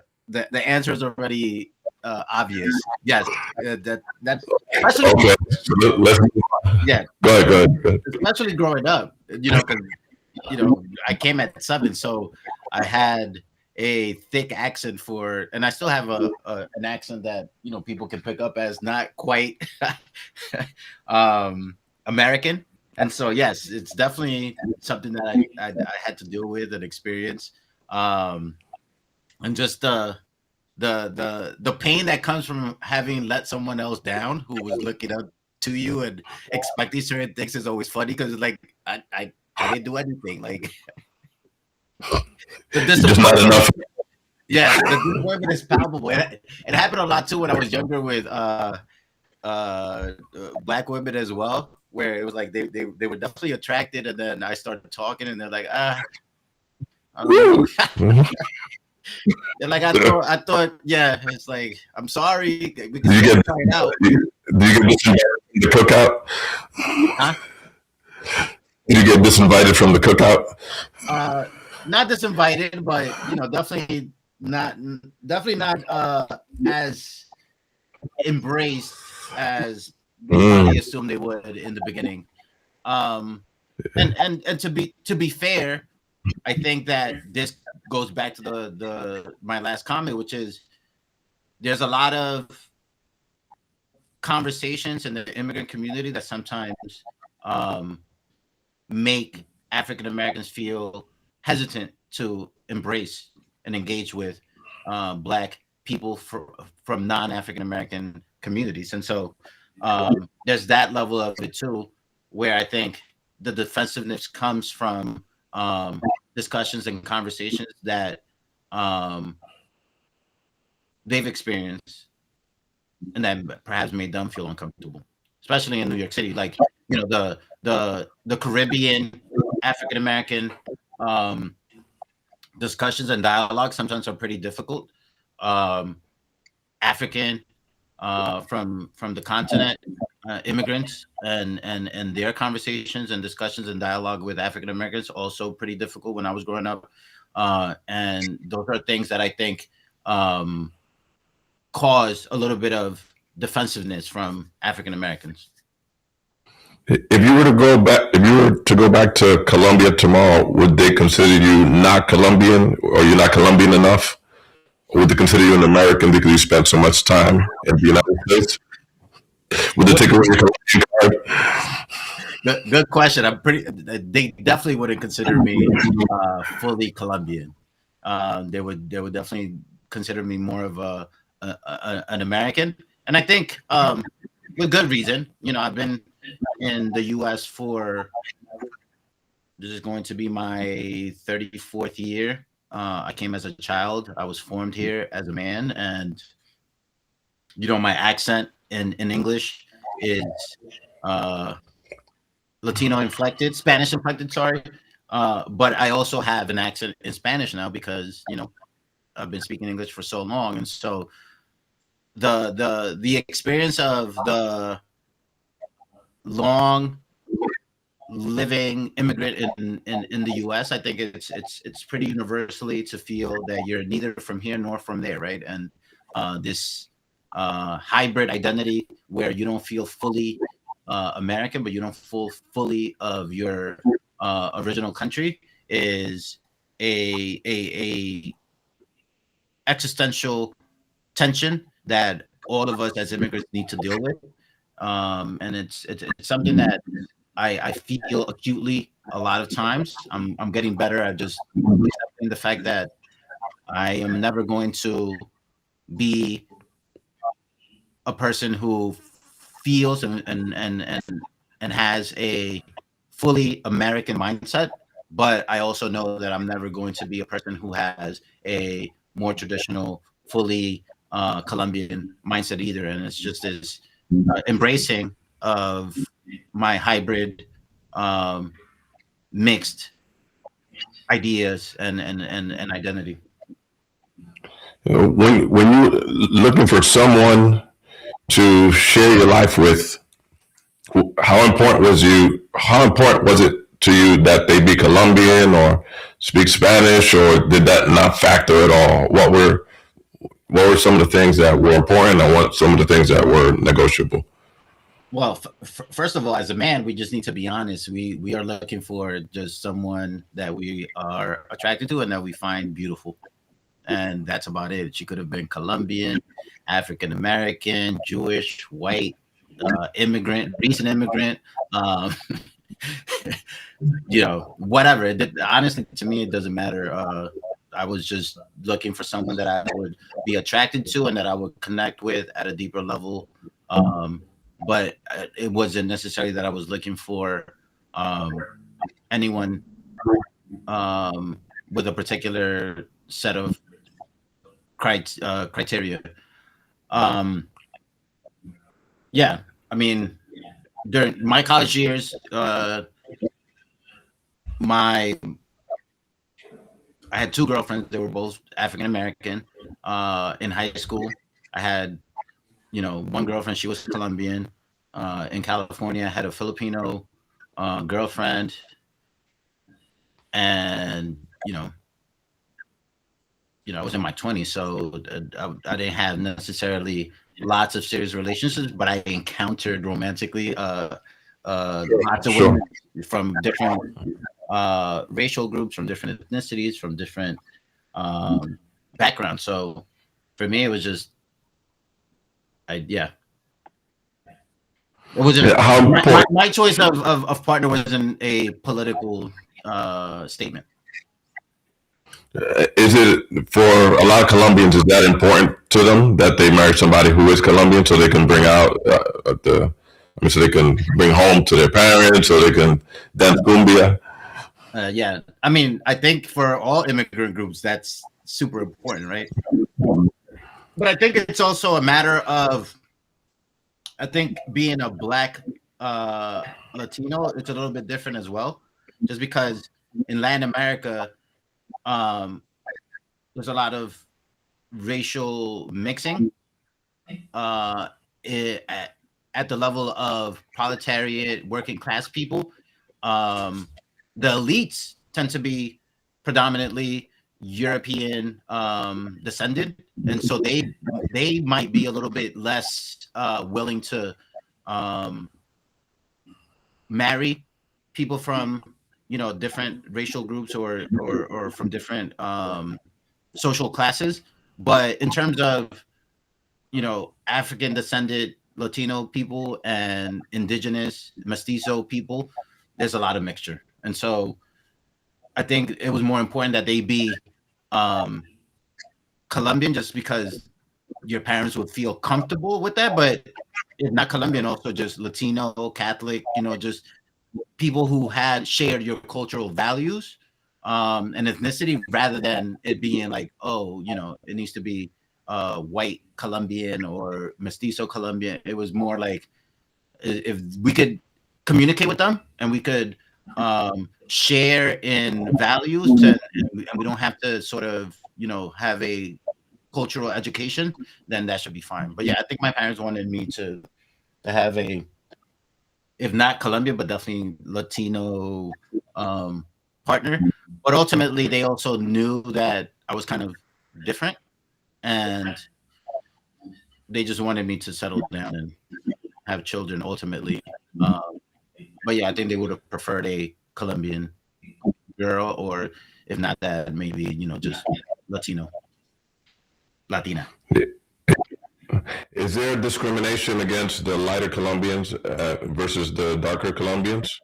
answer is already obvious. Yes, that's especially Okay, so let's move on. yeah, Go ahead. especially growing up. Because I came at 7, so I had a thick accent and I still have an accent that people can pick up as not quite American. And so, yes, it's definitely something that I had to deal with and experience, and just the pain that comes from having let someone else down who was looking up to you and expecting certain things is always funny because it's like I didn't do anything. Like the Just not disappointment, enough. yeah, the disappointment is palpable. It happened a lot too when I was younger with black women as well, where it was like they were definitely attracted, and then I started talking, and they're like, I don't know. They're like, I thought, yeah. It's like, I'm sorry, we can Do you still get try it out. do you get disinvited from the cookout? Huh? Do you get disinvited from the cookout? Not disinvited, but definitely not as embraced as we probably assumed they would in the beginning. And to be fair, I think that this goes back to the my last comment, which is there's a lot of conversations in the immigrant community that sometimes make African Americans feel hesitant to embrace and engage with Black people from non-African American communities. And so there's that level of it too, where I think the defensiveness comes from discussions and conversations that they've experienced and that perhaps made them feel uncomfortable, especially in New York City. Like, the Caribbean, African American discussions and dialogues sometimes are pretty difficult. African from the continent, immigrants and their conversations and discussions and dialogue with African Americans also pretty difficult when I was growing up. And those are things that I think cause a little bit of defensiveness from African Americans. If you were to go back to Colombia tomorrow, would they consider you not Colombian, or you're not Colombian enough? Or would they consider you an American because you spent so much time in the United States? Would they take away your Colombian card? Good question. They definitely wouldn't consider me fully Colombian. They would definitely consider me more of an American, and I think with good reason. I've been in the U.S. this is going to be my 34th year. I came as a child. I was formed here as a man, and my accent in English is Latino inflected, Spanish inflected. Sorry, but I also have an accent in Spanish now because I've been speaking English for so long, and so the experience of the long living immigrant in the U.S. I think it's pretty universally to feel that you're neither from here nor from there, right? And this hybrid identity where you don't feel fully American, but you don't fully of your original country is a existential tension that all of us as immigrants need to deal with. And it's something that I feel acutely a lot of times. I'm getting better at just accepting the fact that I am never going to be a person who feels and has a fully American mindset, but I also know that I'm never going to be a person who has a more traditional, fully Colombian mindset either. And it's just this embracing of my hybrid mixed ideas and identity. When you looking for someone to share your life with, how important was you? How important was it to you that they be Colombian or speak Spanish, or did that not factor at all? What were some of the things that were important, and what some of the things that were negotiable? Well, first of all, as a man, we just need to be honest. We are looking for just someone that we are attracted to and that we find beautiful, and that's about it. She could have been Colombian, African American, Jewish, white, immigrant, recent immigrant, um, whatever. Honestly, to me, it doesn't matter. I was just looking for someone that I would be attracted to and that I would connect with at a deeper level. But it wasn't necessarily that I was looking for anyone with a particular set of criteria. Yeah, I mean, during my college years, I had two girlfriends. They were both African American. In high school, I had, one girlfriend. She was Colombian. In California, I had a Filipino girlfriend, and I was in my 20s, so I didn't have necessarily lots of serious relationships, but I encountered romantically lots of Sure. women from different racial groups, from different ethnicities, from different backgrounds. So for me, it was just, it wasn't How important? my choice of partner wasn't a political statement. Is it for a lot of Colombians? Is that important to them that they marry somebody who is Colombian, so they can bring out so they can bring home to their parents, so they can dance cumbia? Yeah, I mean, I think for all immigrant groups, that's super important, right? But I think it's also a matter of, I think being a Black Latino, it's a little bit different as well, just because in Latin America, there's a lot of racial mixing at the level of proletariat, working class people. The elites tend to be predominantly European descended, and so they might be a little bit less willing to marry people from different racial groups or from different social classes. But in terms of African descended Latino people and indigenous mestizo people, there's a lot of mixture. And so I think it was more important that they be Colombian, just because your parents would feel comfortable with that. But if not Colombian, also just Latino, Catholic, just people who had shared your cultural values and ethnicity, rather than it being like, it needs to be white Colombian or mestizo Colombian. It was more like, if we could communicate with them and we could share in values, and we don't have to sort of have a cultural education, then that should be fine. But yeah, I think my parents wanted me to have a, if not Colombian, but definitely Latino partner. But ultimately, they also knew that I was kind of different, and they just wanted me to settle down and have children ultimately. But yeah, I think they would have preferred a Colombian girl, or if not that, maybe just Latina. Is there discrimination against the lighter Colombians versus the darker Colombians,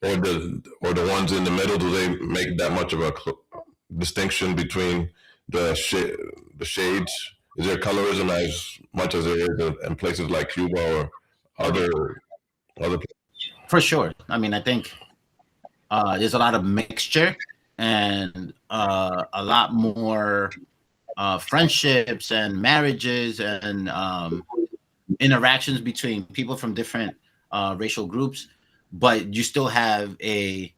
or the ones in the middle? Do they make that much of a distinction between the shades? Is there colorism as much as there is in places like Cuba or other places? For sure. I mean, I think there's a lot of mixture and a lot more friendships and marriages and interactions between people from different racial groups, but you still have a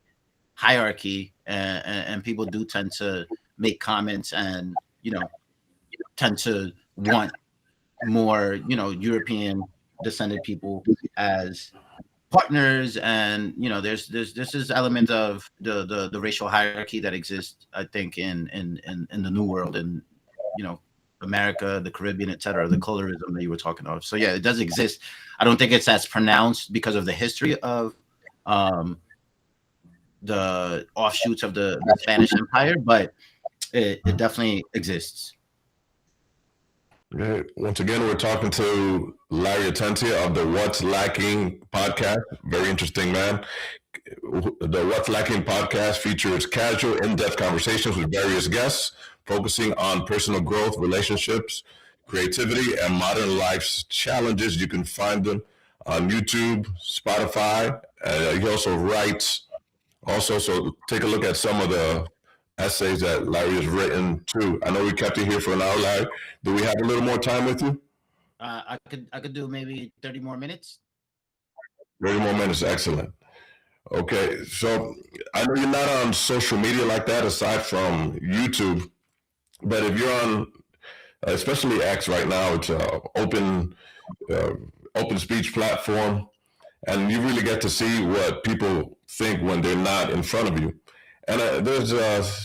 hierarchy, and people do tend to make comments and tend to want more European descended people as partners, and there's this element of the racial hierarchy that exists, I think, in the New World, and America, the Caribbean, etc., the colorism that you were talking of. So yeah, it does exist. I don't think it's as pronounced because of the history of the offshoots of the Spanish Empire, but it definitely exists. Okay. Once again, we're talking to Larry Atencia of the Whatslacking Podcast. Very interesting man. The Whatslacking Podcast features casual, in-depth conversations with various guests, focusing on personal growth, relationships, creativity, and modern life's challenges. You can find them on YouTube, Spotify. He also writes. So take a look at some of the essays that Larry has written too. I know we kept you here for an hour, Larry. Do we have a little more time with you? I could do maybe 30 more minutes. 30 more minutes, excellent. Okay, so I know you're not on social media like that aside from YouTube, but if you're on, especially X right now, it's an open speech platform, and you really get to see what people think when they're not in front of you. And there's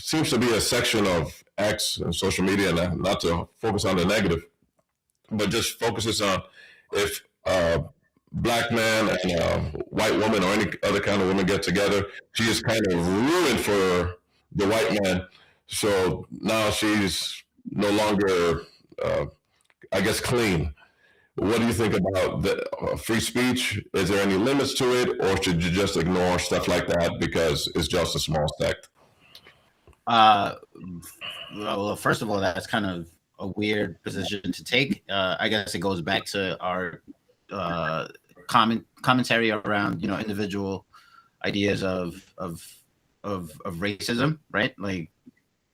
seems to be a section of X and social media, and not to focus on the negative, but just focuses on if black man and a white woman or any other kind of woman get together, she is kind of ruined for the white man. So now she's no longer, I guess, clean. What do you think about the free speech? Is there any limits to it, or should you just ignore stuff like that because it's just a small sect? Well, first of all, that's kind of a weird position to take. I guess it goes back to our commentary around individual ideas of racism, right? Like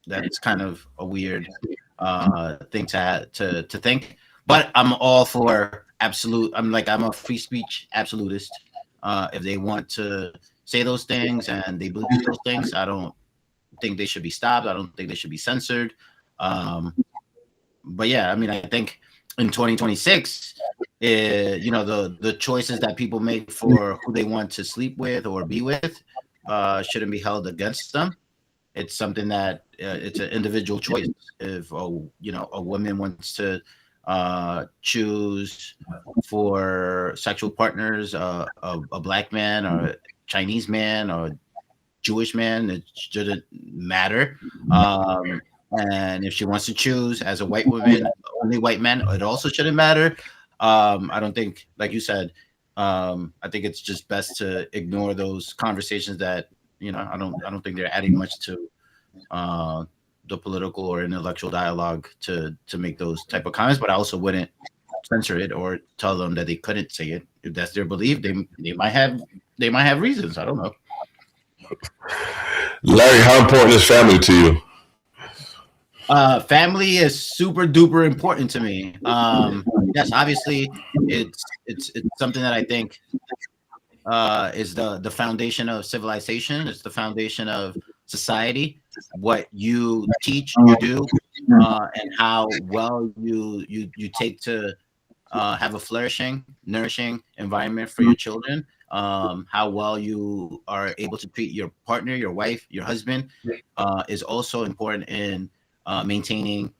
that's kind of a weird thing to think. But I'm all for absolute. I'm a free speech absolutist. If they want to say those things and they believe those things, I don't think they should be stopped. I don't think they should be censored. But yeah, I mean, I think in 2026, the choices that people make for who they want to sleep with or be with shouldn't be held against them. It's something that it's an individual choice. If a woman wants to choose for sexual partners a black man or a Chinese man or Jewish man, it shouldn't matter. And if she wants to choose as a white woman, only white men, it also shouldn't matter. I don't think, like you said, I think it's just best to ignore those conversations that I don't think they're adding much to the political or intellectual dialogue to make those type of comments. But I also wouldn't censor it or tell them that they couldn't say it. If that's their belief, they might have reasons. I don't know. Larry, how important is family to you? Family is super duper important to me. Yes, obviously, it's something that I think is the foundation of civilization. It's the foundation of society. What you teach, you do, and how well you take to have a flourishing, nourishing environment for your children. How well you are able to treat your partner, your wife, your husband, is also important in maintaining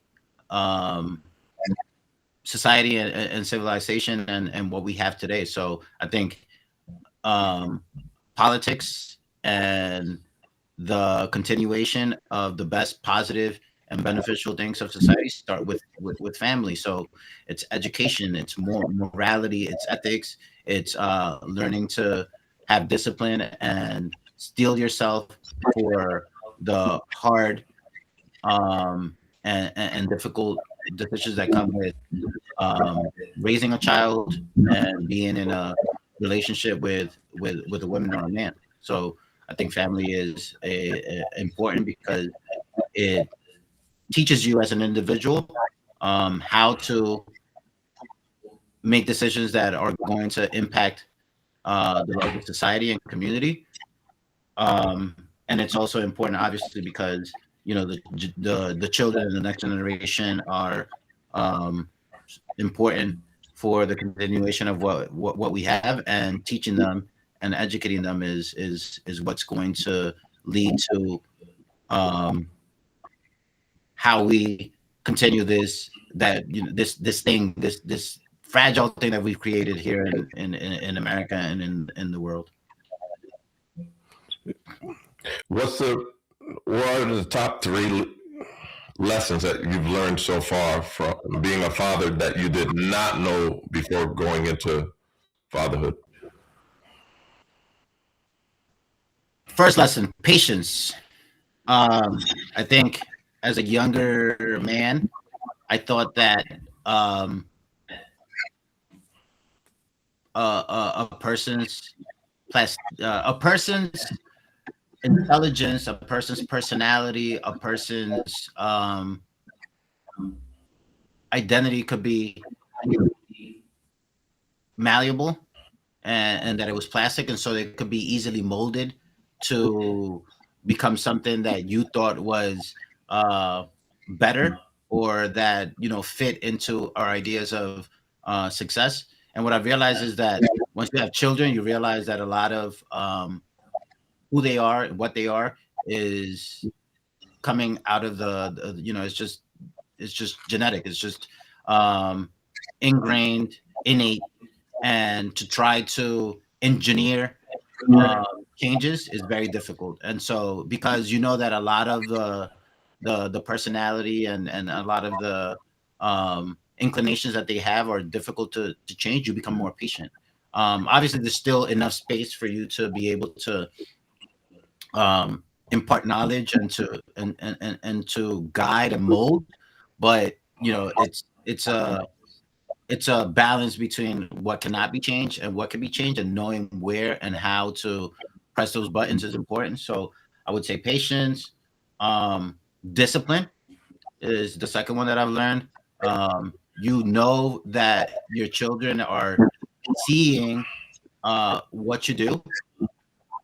society and civilization and what we have today. So I think politics and the continuation of the best positive and beneficial things of society start with family. So it's education, it's more morality, it's ethics, it's learning to have discipline and steel yourself for the hard and difficult decisions that come with raising a child and being in a relationship with a woman or a man. So I think family is important because it teaches you as an individual how to make decisions that are going to impact the larger society and community. And it's also important, obviously, because the children and the next generation are um, important for the continuation of what we have, and teaching them and educating them is what's going to lead to how we continue this fragile thing that we've created here in America and in the world. What are the top three lessons that you've learned so far from being a father that you did not know before going into fatherhood? First lesson, patience. I think as a younger man, I thought that a person's a person's intelligence, a person's personality, a person's identity could be malleable, and that it was plastic, and so it could be easily molded to become something that you thought was better, or that fit into our ideas of success. And what I've realized is that once you have children, you realize that a lot of who they are, what they are, is coming out of it's just genetic. It's just ingrained, innate, and to try to engineer changes is very difficult. And so, because that a lot of the personality and a lot of the inclinations that they have are difficult to change, you become more patient. Obviously, there's still enough space for you to be able to impart knowledge and to guide and mold, but it's a balance between what cannot be changed and what can be changed, and knowing where and how to press those buttons is important. So I would say patience, discipline is the second one that I've learned. That your children are seeing what you do,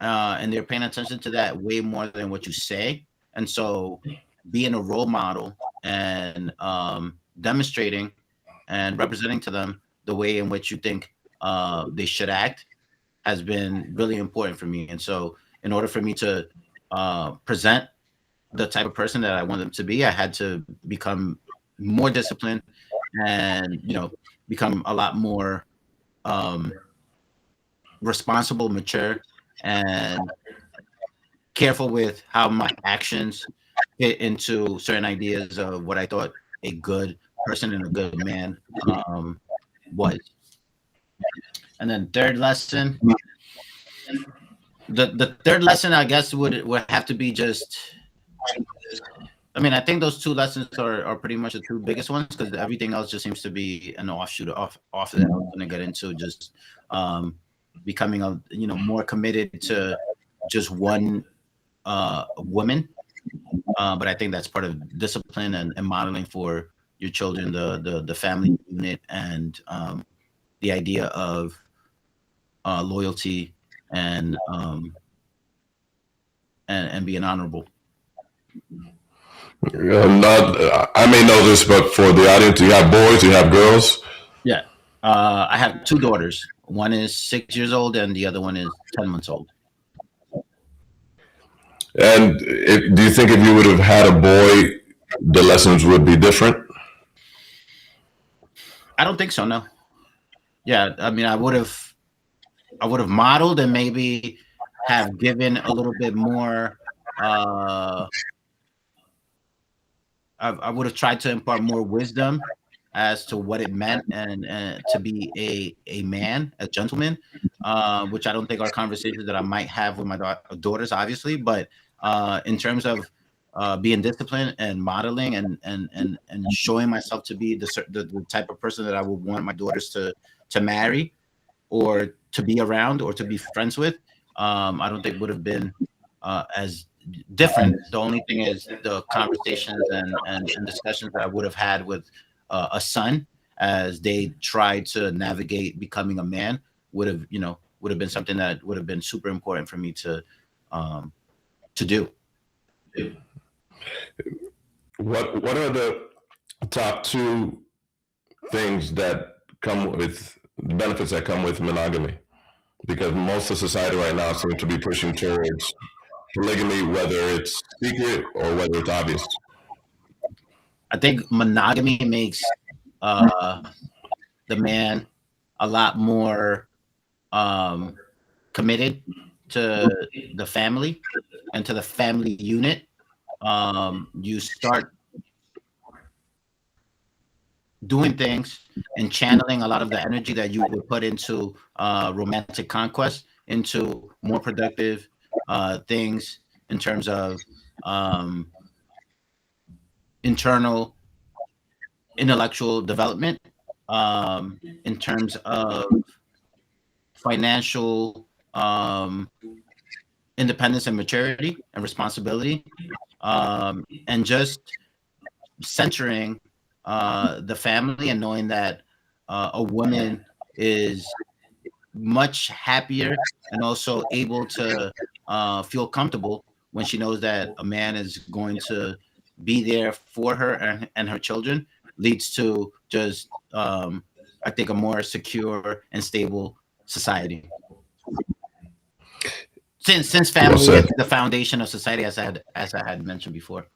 and they're paying attention to that way more than what you say. And so being a role model and demonstrating and representing to them the way in which you think they should act has been really important for me. And so in order for me to present the type of person that I want them to be, I had to become more disciplined and become a lot more responsible, mature, and careful with how my actions fit into certain ideas of what I thought a good person and a good man was. And then third lesson, the third lesson, I guess, would have to be just, I think those two lessons are pretty much the two biggest ones, because everything else just seems to be an offshoot off of that. I'm going to get into just becoming more committed to just one woman. But I think that's part of discipline and modeling for your children, the family unit, and the idea of loyalty and being honorable. I may know this, but for the audience, do you have boys? Do you have girls? Yeah, I have two daughters. One is 6 years old, and the other one is 10 months old. And do you think if you would have had a boy, the lessons would be different? I don't think so. No. Yeah, I would have modeled and maybe have given a little bit more. I would have tried to impart more wisdom as to what it meant and to be a man, a gentleman, which I don't think are conversations that I might have with my daughters, obviously. But in terms of being disciplined and modeling and showing myself to be the type of person that I would want my daughters to marry or to be around or to be friends with, I don't think would have been as different. The only thing is the conversations and discussions that I would have had with a son as they tried to navigate becoming a man would have been something that would have been super important for me to do. What are the top two things that come with the benefits that come with monogamy? Because most of society right now seems to be pushing towards polygamy, whether it's secret or whether it's obvious. I think monogamy makes the man a lot more committed to the family and to the family unit. You start doing things and channeling a lot of the energy that you would put into romantic conquest into more productive things in terms of internal intellectual development, in terms of financial independence and maturity and responsibility, and just centering the family and knowing that a woman is much happier and also able to feel comfortable when she knows that a man is going to be there for her and her children, leads to just I think a more secure and stable society. Since family is the foundation of society, as I had mentioned before.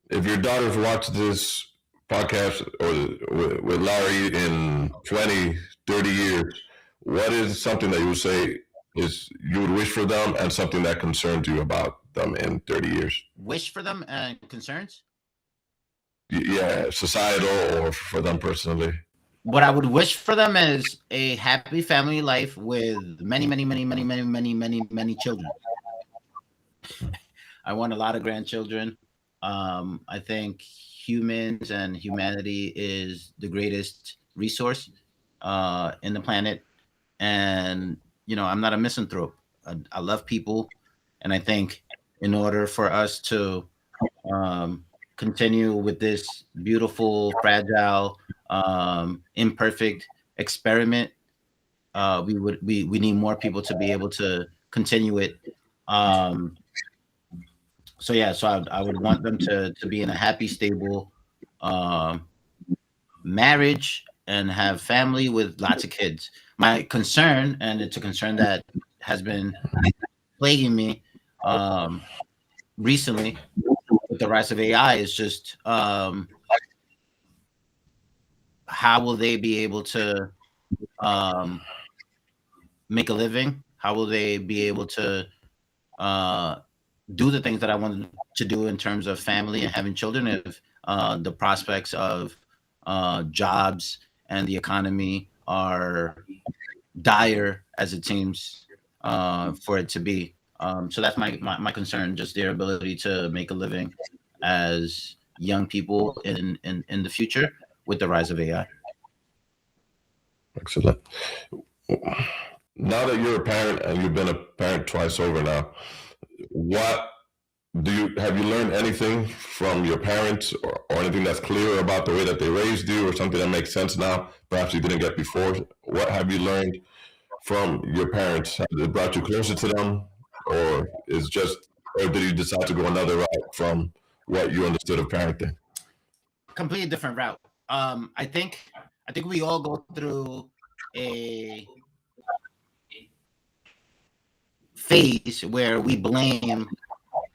If your daughters watch this podcast or with Larry in 20, 30 years, what is something that you would say is you would wish for them and something that concerns you about them in 30 years? Wish for them and concerns? Yeah, societal or for them personally. What I would wish for them is a happy family life with many children. I want a lot of grandchildren. I think humans and humanity is the greatest resource in the planet. And, I'm not a misanthrope. I love people. And I think in order for us to continue with this beautiful, fragile, imperfect experiment, we need more people to be able to continue it. So I would want them to be in a happy, stable marriage and have family with lots of kids. My concern, and it's a concern that has been plaguing me recently with the rise of AI, is just how will they be able to make a living? How will they be able to do the things that I wanted to do in terms of family and having children if the prospects of jobs and the economy are dire as it seems for it to be. So that's my concern, just their ability to make a living as young people in the future with the rise of AI. Excellent. Now that you're a parent and you've been a parent twice over now, what have you learned anything from your parents or anything that's clear about the way that they raised you or something that makes sense now perhaps you didn't get before? What have you learned from your parents? Has it brought you closer to them, or did you decide to go another route from what you understood of parenting? Completely different route. I think we all go through a phase where we blame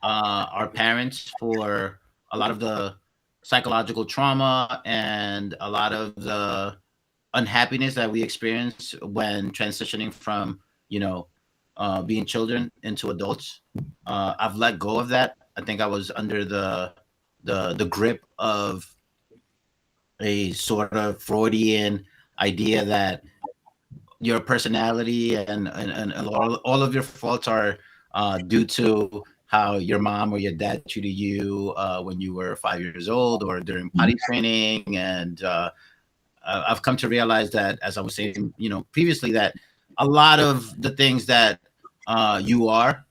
our parents for a lot of the psychological trauma and a lot of the unhappiness that we experience when transitioning from being children into adults. I've let go of that. I think I was under the grip of a sort of Freudian idea that your personality and all of your faults are due to how your mom or your dad treated you when you were 5 years old or during potty training. And I've come to realize that, as I was saying, previously, that a lot of the things that you are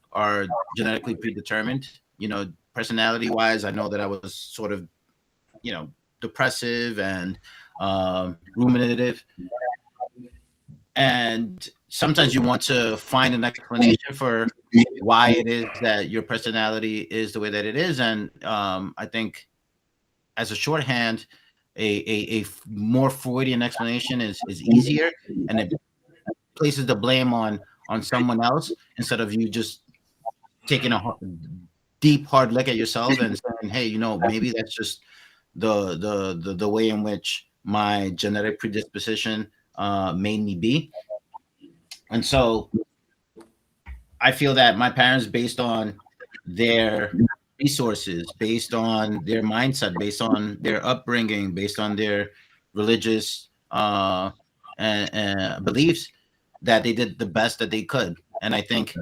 genetically predetermined. Personality wise, I know that I was sort of, depressive and ruminative. And sometimes you want to find an explanation for why it is that your personality is the way that it is. And I think as a shorthand, a more Freudian explanation is easier, and it places the blame on someone else instead of you just taking a deep hard look at yourself and saying, hey, maybe that's just the way in which my genetic predisposition made me be. And so I feel that my parents, based on their resources, based on their mindset, based on their upbringing, based on their religious and beliefs, that they did the best that they could. And I think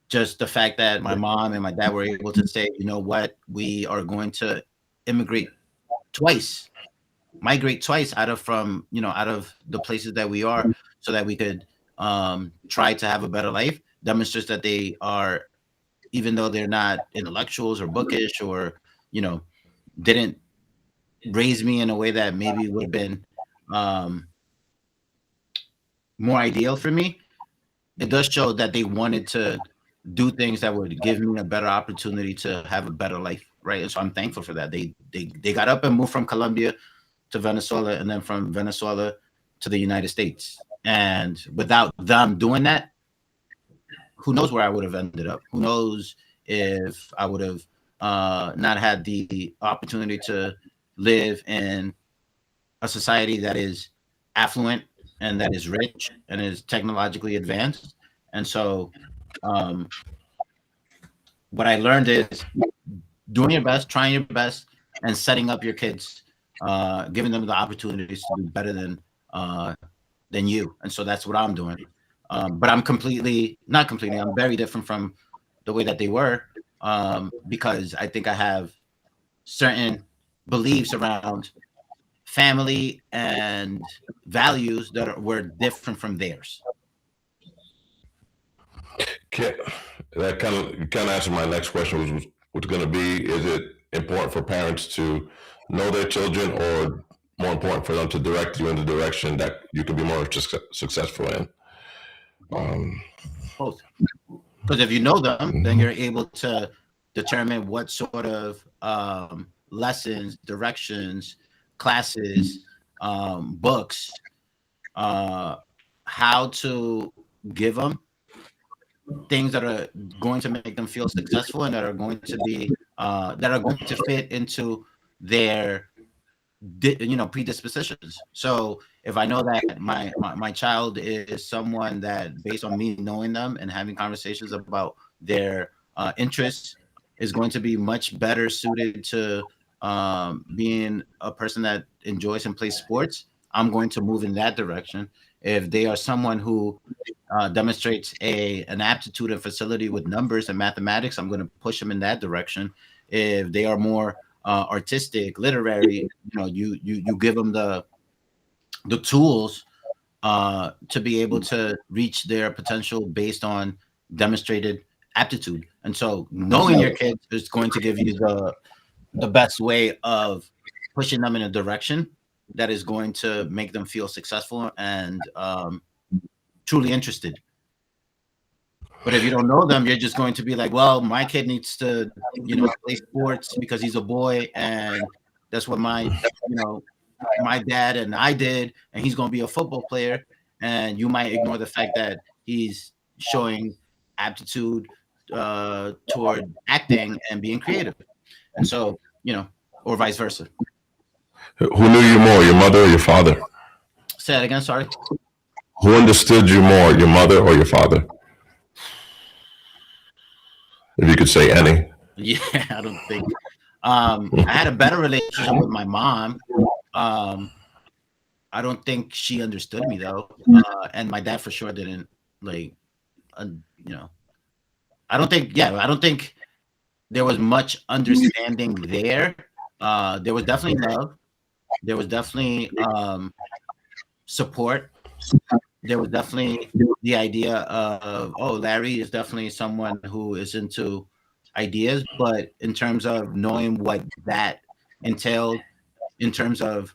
just the fact that my mom and my dad were able to say, you know what, we are going to immigrate twice, migrate twice out of the places that we are, so that we could try to have a better life, demonstrates that they are, even though they're not intellectuals or bookish, or didn't raise me in a way that maybe would have been more ideal for me, it does show that they wanted to do things that would give me a better opportunity to have a better life, right? And so I'm thankful for that. They got up and moved from Colombia to Venezuela, and then from Venezuela to the United States. And without them doing that, who knows where I would have ended up? Who knows if I would have not had the opportunity to live in a society that is affluent and that is rich and is technologically advanced. And so what I learned is doing your best, trying your best, and setting up your kids, giving them the opportunities to do better than you. And so that's what I'm doing. But I'm I'm very different from the way that they were, because I think I have certain beliefs around family and values that were different from theirs. Okay. That kind of answered my next question, which was going to be: is it important for parents to know their children, or more important for them to direct you in the direction that you can be more successful in? Both. Because if you know them, then you're able to determine what sort of lessons, directions, classes, books, how to give them things that are going to make them feel successful, and that are going to be that are going to fit into their predispositions. So if I know that my child is someone that, based on me knowing them and having conversations about their interests, is going to be much better suited to being a person that enjoys and plays sports, I'm going to move in that direction. If they are someone who demonstrates an aptitude and facility with numbers and mathematics, I'm going to push them in that direction. If they are more artistic, literary, you give them the tools to be able to reach their potential based on demonstrated aptitude. And so knowing your kids is going to give you the best way of pushing them in a direction that is going to make them feel successful and truly interested. But if you don't know them, you're just going to be like, well, my kid needs to, play sports because he's a boy, and that's what my dad and I did, and he's going to be a football player. And you might ignore the fact that he's showing aptitude toward acting and being creative. And so, or vice versa. Who knew you more, your mother or your father? Say that again, sorry. Who understood you more, your mother or your father? If you could say any. Yeah, I don't think. I had a better relationship with my mom. I don't think she understood me though, and my dad for sure didn't. I don't think. Yeah, I don't think there was much understanding there. There was definitely love. There was definitely support. There was definitely the idea of, oh, Larry is definitely someone who is into ideas, but in terms of knowing what that entailed in terms of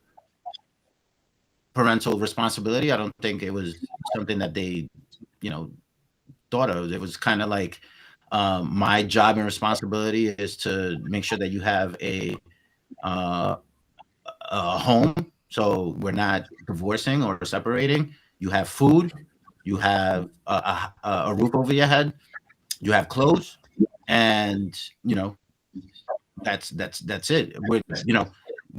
parental responsibility. I don't think it was something that they, thought of. It was kind of like, my job and responsibility is to make sure that you have uh, a home, so we're not divorcing or separating. You have food, you have a roof over your head, you have clothes, and that's it. We're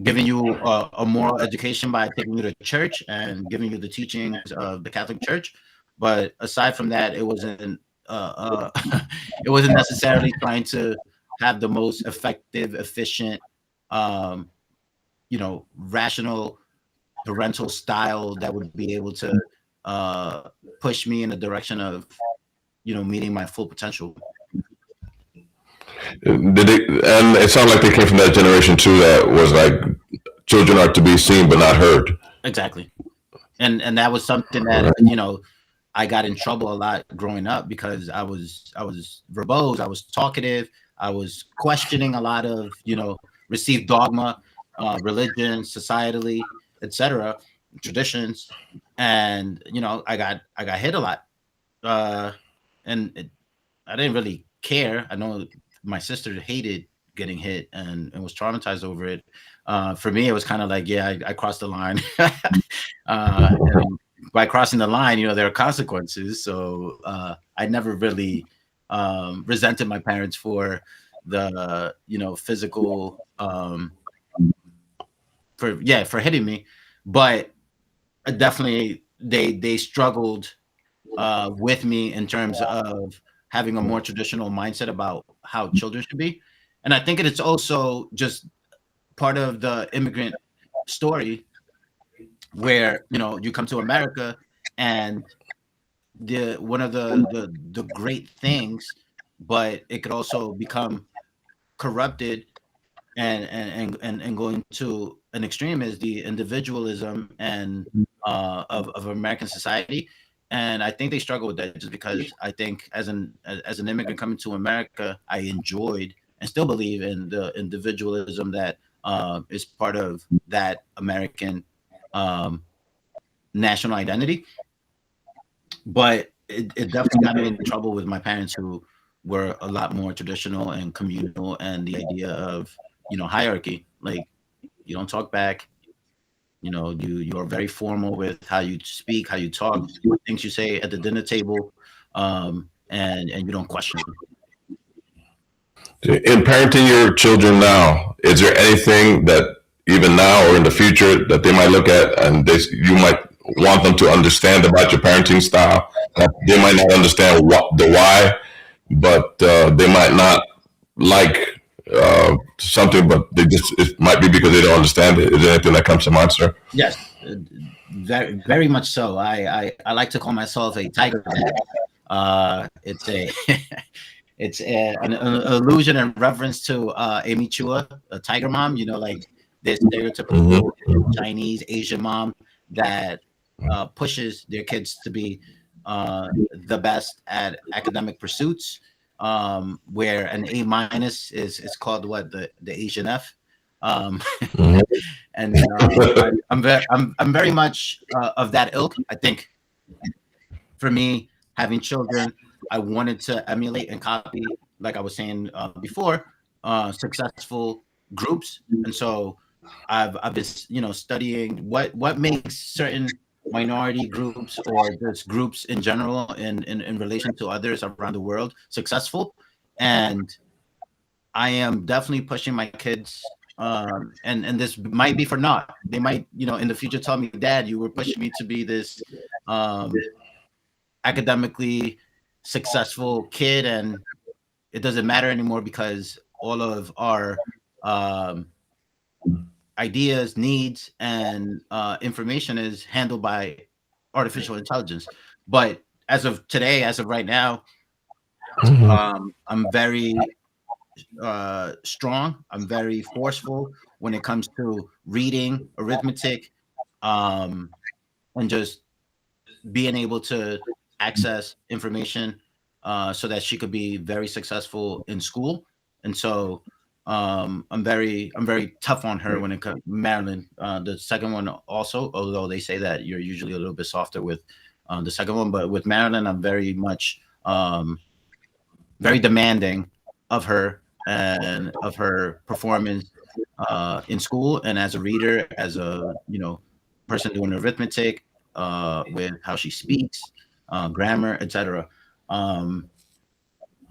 giving you a moral education by taking you to church and giving you the teachings of the Catholic Church. But aside from that, it wasn't it wasn't necessarily trying to have the most effective, efficient, rational parental style that would be able to push me in the direction of meeting my full potential. Did it? And it sounds like they came from that generation too. That was like, children are to be seen but not heard. Exactly, and that was something that I got in trouble a lot growing up because I was verbose, I was talkative, I was questioning a lot of received dogma, religion, societally, etc., traditions, and I got hit a lot, and I didn't really care. I know my sister hated getting hit and was traumatized over it. For me, it was kind of like, yeah, I crossed the line. And by crossing the line, there are consequences. So I never really resented my parents for the physical for hitting me, but definitely they struggled with me in terms of having a more traditional mindset about how children should be. And I think it's also just part of the immigrant story where you come to America, and one of the great things, but it could also become corrupted and going to an extreme, is the individualism and of American society. And I think they struggle with that just because I think as an immigrant coming to America, I enjoyed and still believe in the individualism that is part of that American national identity. But it definitely got me in trouble with my parents, who were a lot more traditional and communal, and the idea of hierarchy. Like, you don't talk back. You are very formal with how you speak, how you talk, things you say at the dinner table, and you don't question them. In parenting your children now, is there anything that even now or in the future that they might look at and you might want them to understand about your parenting style? That they might not understand the why, but they might not like something, but it might be because they don't understand it. Is there anything that comes to mind, sir? Yes, very very much so. I like to call myself a tiger dad. It's a it's an allusion and reference to Amy Chua, a tiger mom. Like this stereotypical Chinese Asian mom that pushes their kids to be the best at academic pursuits, where an A minus is called the Asian F. And I'm very much of that ilk. I think for me, having children, I wanted to emulate and copy, like I was saying before, successful groups. And so I've been studying what makes certain minority groups or just groups in general in relation to others around the world successful. And I am definitely pushing my kids, and this might be for naught. They might in the future tell me, Dad, you were pushing me to be this academically successful kid, and it doesn't matter anymore because all of our ideas, needs, and information is handled by artificial intelligence. But as of today, as of right now, I'm very strong. I'm very forceful when it comes to reading, arithmetic, and just being able to access information so that she could be very successful in school. And so I'm very tough on her when it comes Marilyn. The second one also, although they say that you're usually a little bit softer with the second one, but with Marilyn, I'm very much very demanding of her and of her performance in school and as a reader, as a person doing arithmetic, with how she speaks, grammar, etc. Um,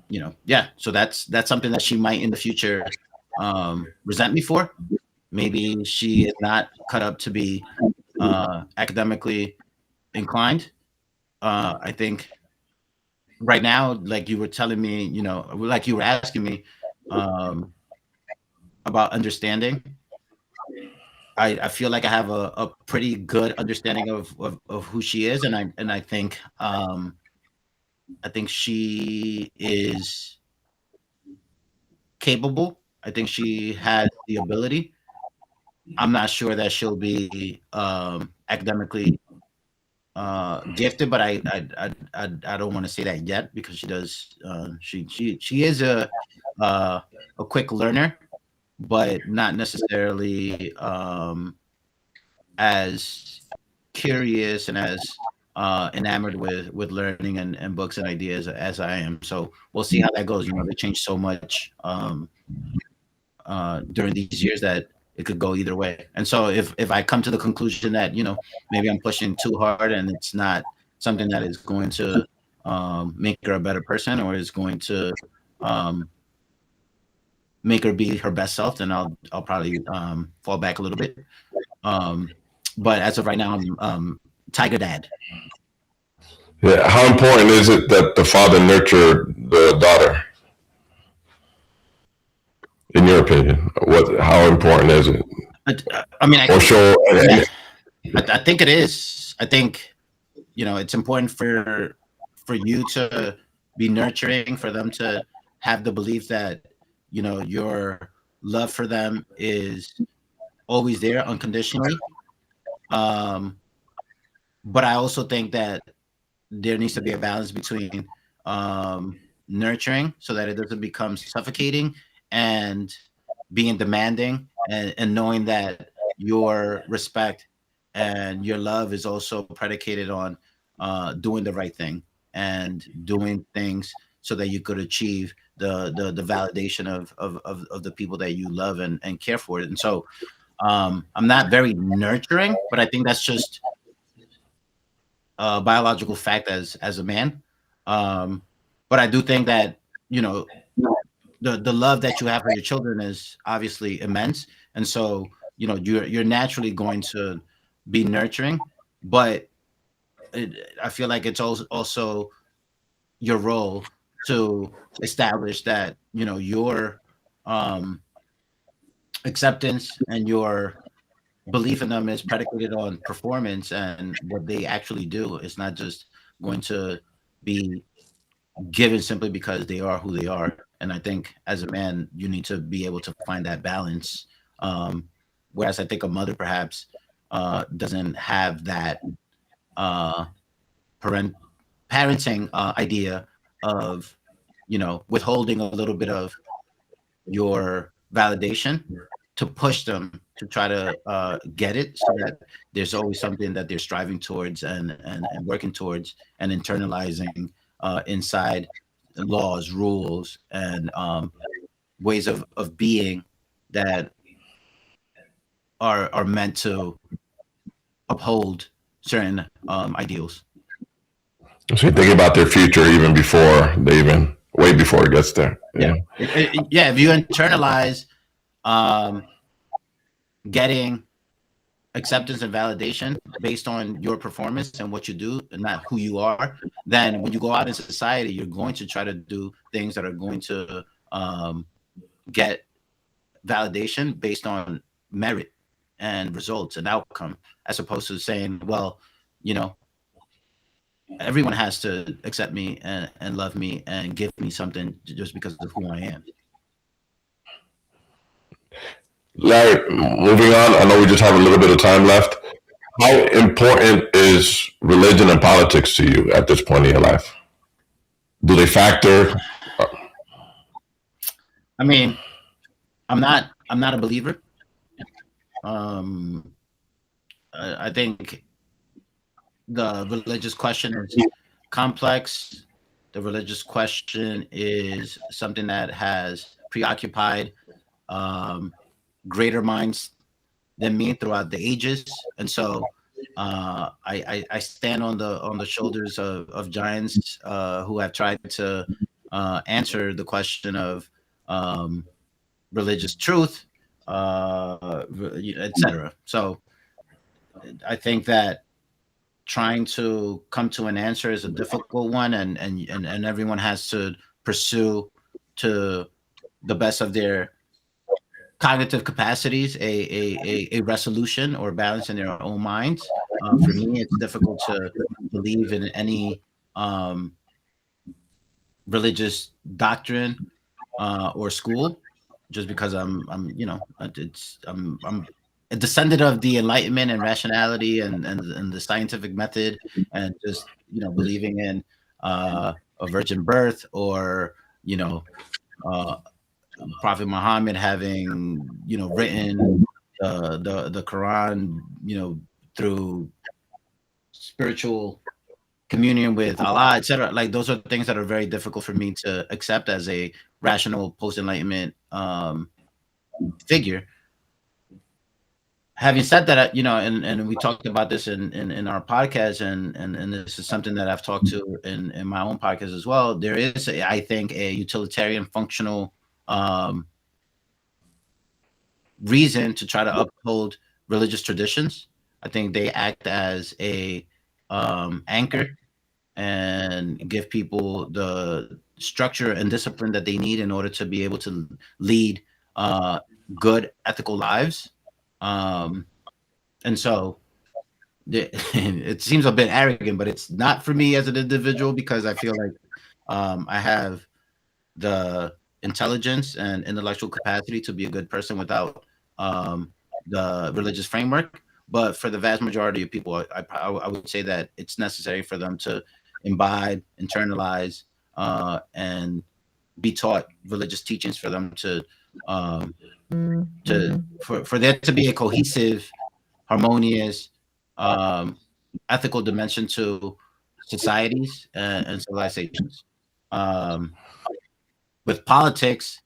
yeah. So that's something that she might in the future resent me for. Maybe she is not cut up to be academically inclined. I think right now, like you were telling me, like you were asking me um, about understanding. I feel like I have a pretty good understanding of who she is, and I think she is capable. I think she has the ability. I'm not sure that she'll be academically gifted, but I don't want to say that yet because she does. She is a quick learner, but not necessarily as curious and as enamored with learning and books and ideas as I am. So we'll see how that goes. They change so much during these years that it could go either way. And so if I come to the conclusion that maybe I'm pushing too hard and it's not something that is going to make her a better person or is going to make her be her best self, then I'll probably fall back a little bit. But as of right now, I'm Tiger Dad. Yeah. How important is it that the father nurtured the daughter? In your opinion, how important is it? I mean, or show? I think it is. I think it's important for you to be nurturing, for them to have the belief that your love for them is always there unconditionally. But I also think that there needs to be a balance between nurturing so that it doesn't become suffocating and being demanding, and knowing that your respect and your love is also predicated on doing the right thing and doing things so that you could achieve the validation of the people that you love and care for. And so I'm not very nurturing, but I think that's just a biological fact as a man. But I do think that the love that you have for your children is obviously immense, and so you're naturally going to be nurturing, but I feel like it's also your role to establish that your acceptance and your belief in them is predicated on performance and what they actually do. It's not just going to be given simply because they are who they are. And I think as a man, you need to be able to find that balance. Whereas I think a mother perhaps doesn't have that parenting idea of withholding a little bit of your validation to push them to try to get it, so that there's always something that they're striving towards and working towards and internalizing inside laws, rules, and ways of being that are meant to uphold certain ideals. So you think about their future even before way before it gets there. Yeah. If you internalize getting acceptance and validation based on your performance and what you do and not who you are, then when you go out in society, you're going to try to do things that are going to get validation based on merit and results and outcome, as opposed to saying, well, everyone has to accept me and love me and give me something just because of who I am. Larry, moving on, I know we just have a little bit of time left. How important is religion and politics to you at this point in your life? Do they factor? I mean, I'm not a believer. Um, I think the religious question is complex. The religious question is something that has preoccupied um, greater minds than me throughout the ages, and so I stand on the shoulders of giants who have tried to answer the question of um, religious truth, etc. So I think that trying to come to an answer is a difficult one, and everyone has to pursue to the best of their cognitive capacities a resolution or balance in their own minds. For me, it's difficult to believe in any um, religious doctrine or school, just because I'm I'm a descendant of the Enlightenment and rationality and the scientific method, and just believing in a virgin birth, or you know uh, Prophet Muhammad having written the Quran through spiritual communion with Allah, etc. Like, those are things that are very difficult for me to accept as a rational post Enlightenment figure. Having said that, and we talked about this in our podcast, and this is something that I've talked to in my own podcast as well. There is, I think, a utilitarian functional um, reason to try to uphold religious traditions. I think they act as a anchor and give people the structure and discipline that they need in order to be able to lead good ethical lives. Um, and so it seems a bit arrogant, but it's not for me as an individual, because I feel like I have the intelligence and intellectual capacity to be a good person without um, the religious framework. But for the vast majority of people, I would say that it's necessary for them to imbibe, internalize, and be taught religious teachings for them um, for there to be a cohesive, harmonious, um, ethical dimension to societies and civilizations. Um, with politics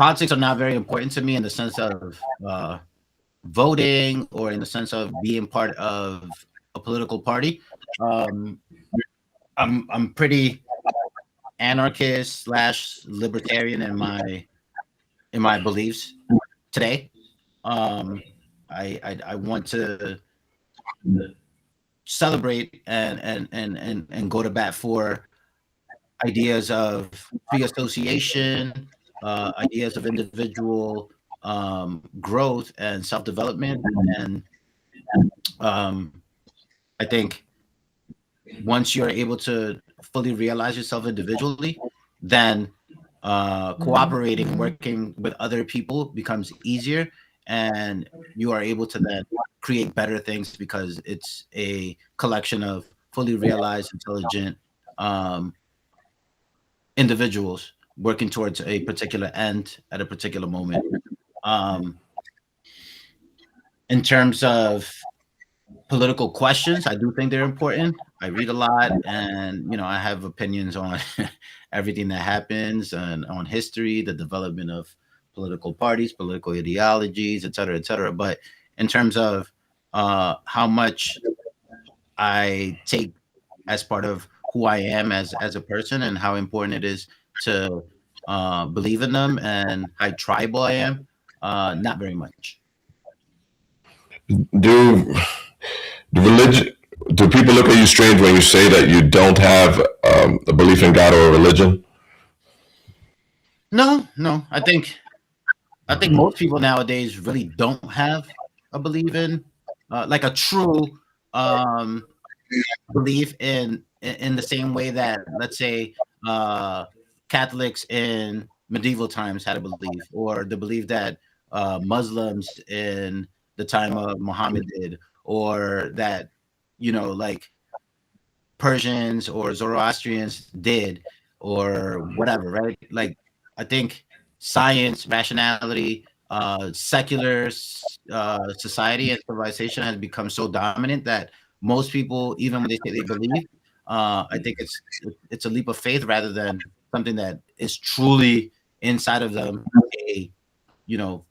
are not very important to me in the sense of voting, or in the sense of being part of a political party. Um, I'm pretty anarchist slash libertarian in my beliefs today. Um, I want to celebrate and go to bat for ideas of free association, ideas of individual growth and self development, and um, I think once you're able to fully realize yourself individually, then cooperating and working with other people becomes easier, and you are able to then create better things because it's a collection of fully realized, intelligent um, individuals working towards a particular end at a particular moment. Um, in terms of political questions, I do think they're important. I read a lot, and I have opinions on everything that happens, and on history, the development of political parties, political ideologies, et cetera, et cetera. But in terms of how much I take as part of who I am as a person, and how important it is to believe in them, and how tribal I am, not very much. Do the religion? Do people look at you strange when you say that you don't have a belief in God or a religion? No, no. I think most people nowadays really don't have a belief in, like, a true um, belief in the same way that, let's say, uh, Catholics in medieval times had a belief, or the belief that Muslims in the time of Muhammad did, or that like Persians or Zoroastrians did, or whatever, right? Like, I think science, rationality, secular society and civilization has become so dominant that most people, even when they say they believe, I think it's a leap of faith rather than something that is truly inside of them, a you know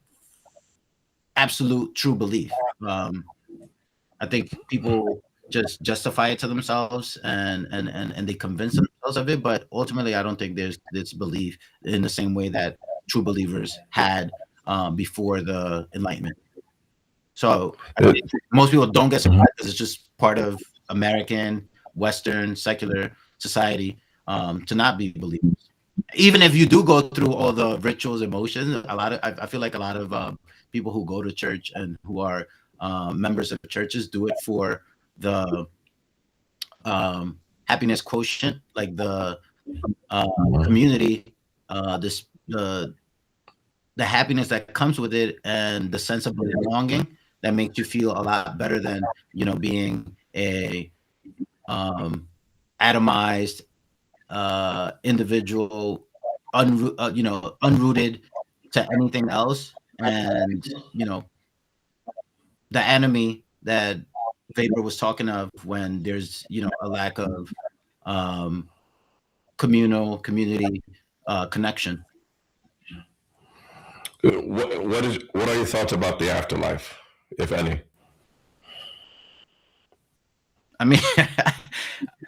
absolute true belief. I think people just justify it to themselves and they convince themselves of it, but ultimately, I don't think there's this belief in the same way that true believers had before the Enlightenment. So I think most people don't get surprised because it's just part of American, Western, secular society to not be believers. Even if you do go through all the rituals and motions, I feel like a lot of people who go to church and who are members of churches do it for the happiness quotient, like the community, this the happiness that comes with it, and the sense of belonging that makes you feel a lot better than being a atomized individual, unrooted to anything else, and the enemy that Weber was talking of when there's a lack of community connection. What are your thoughts about the afterlife, if any? I mean,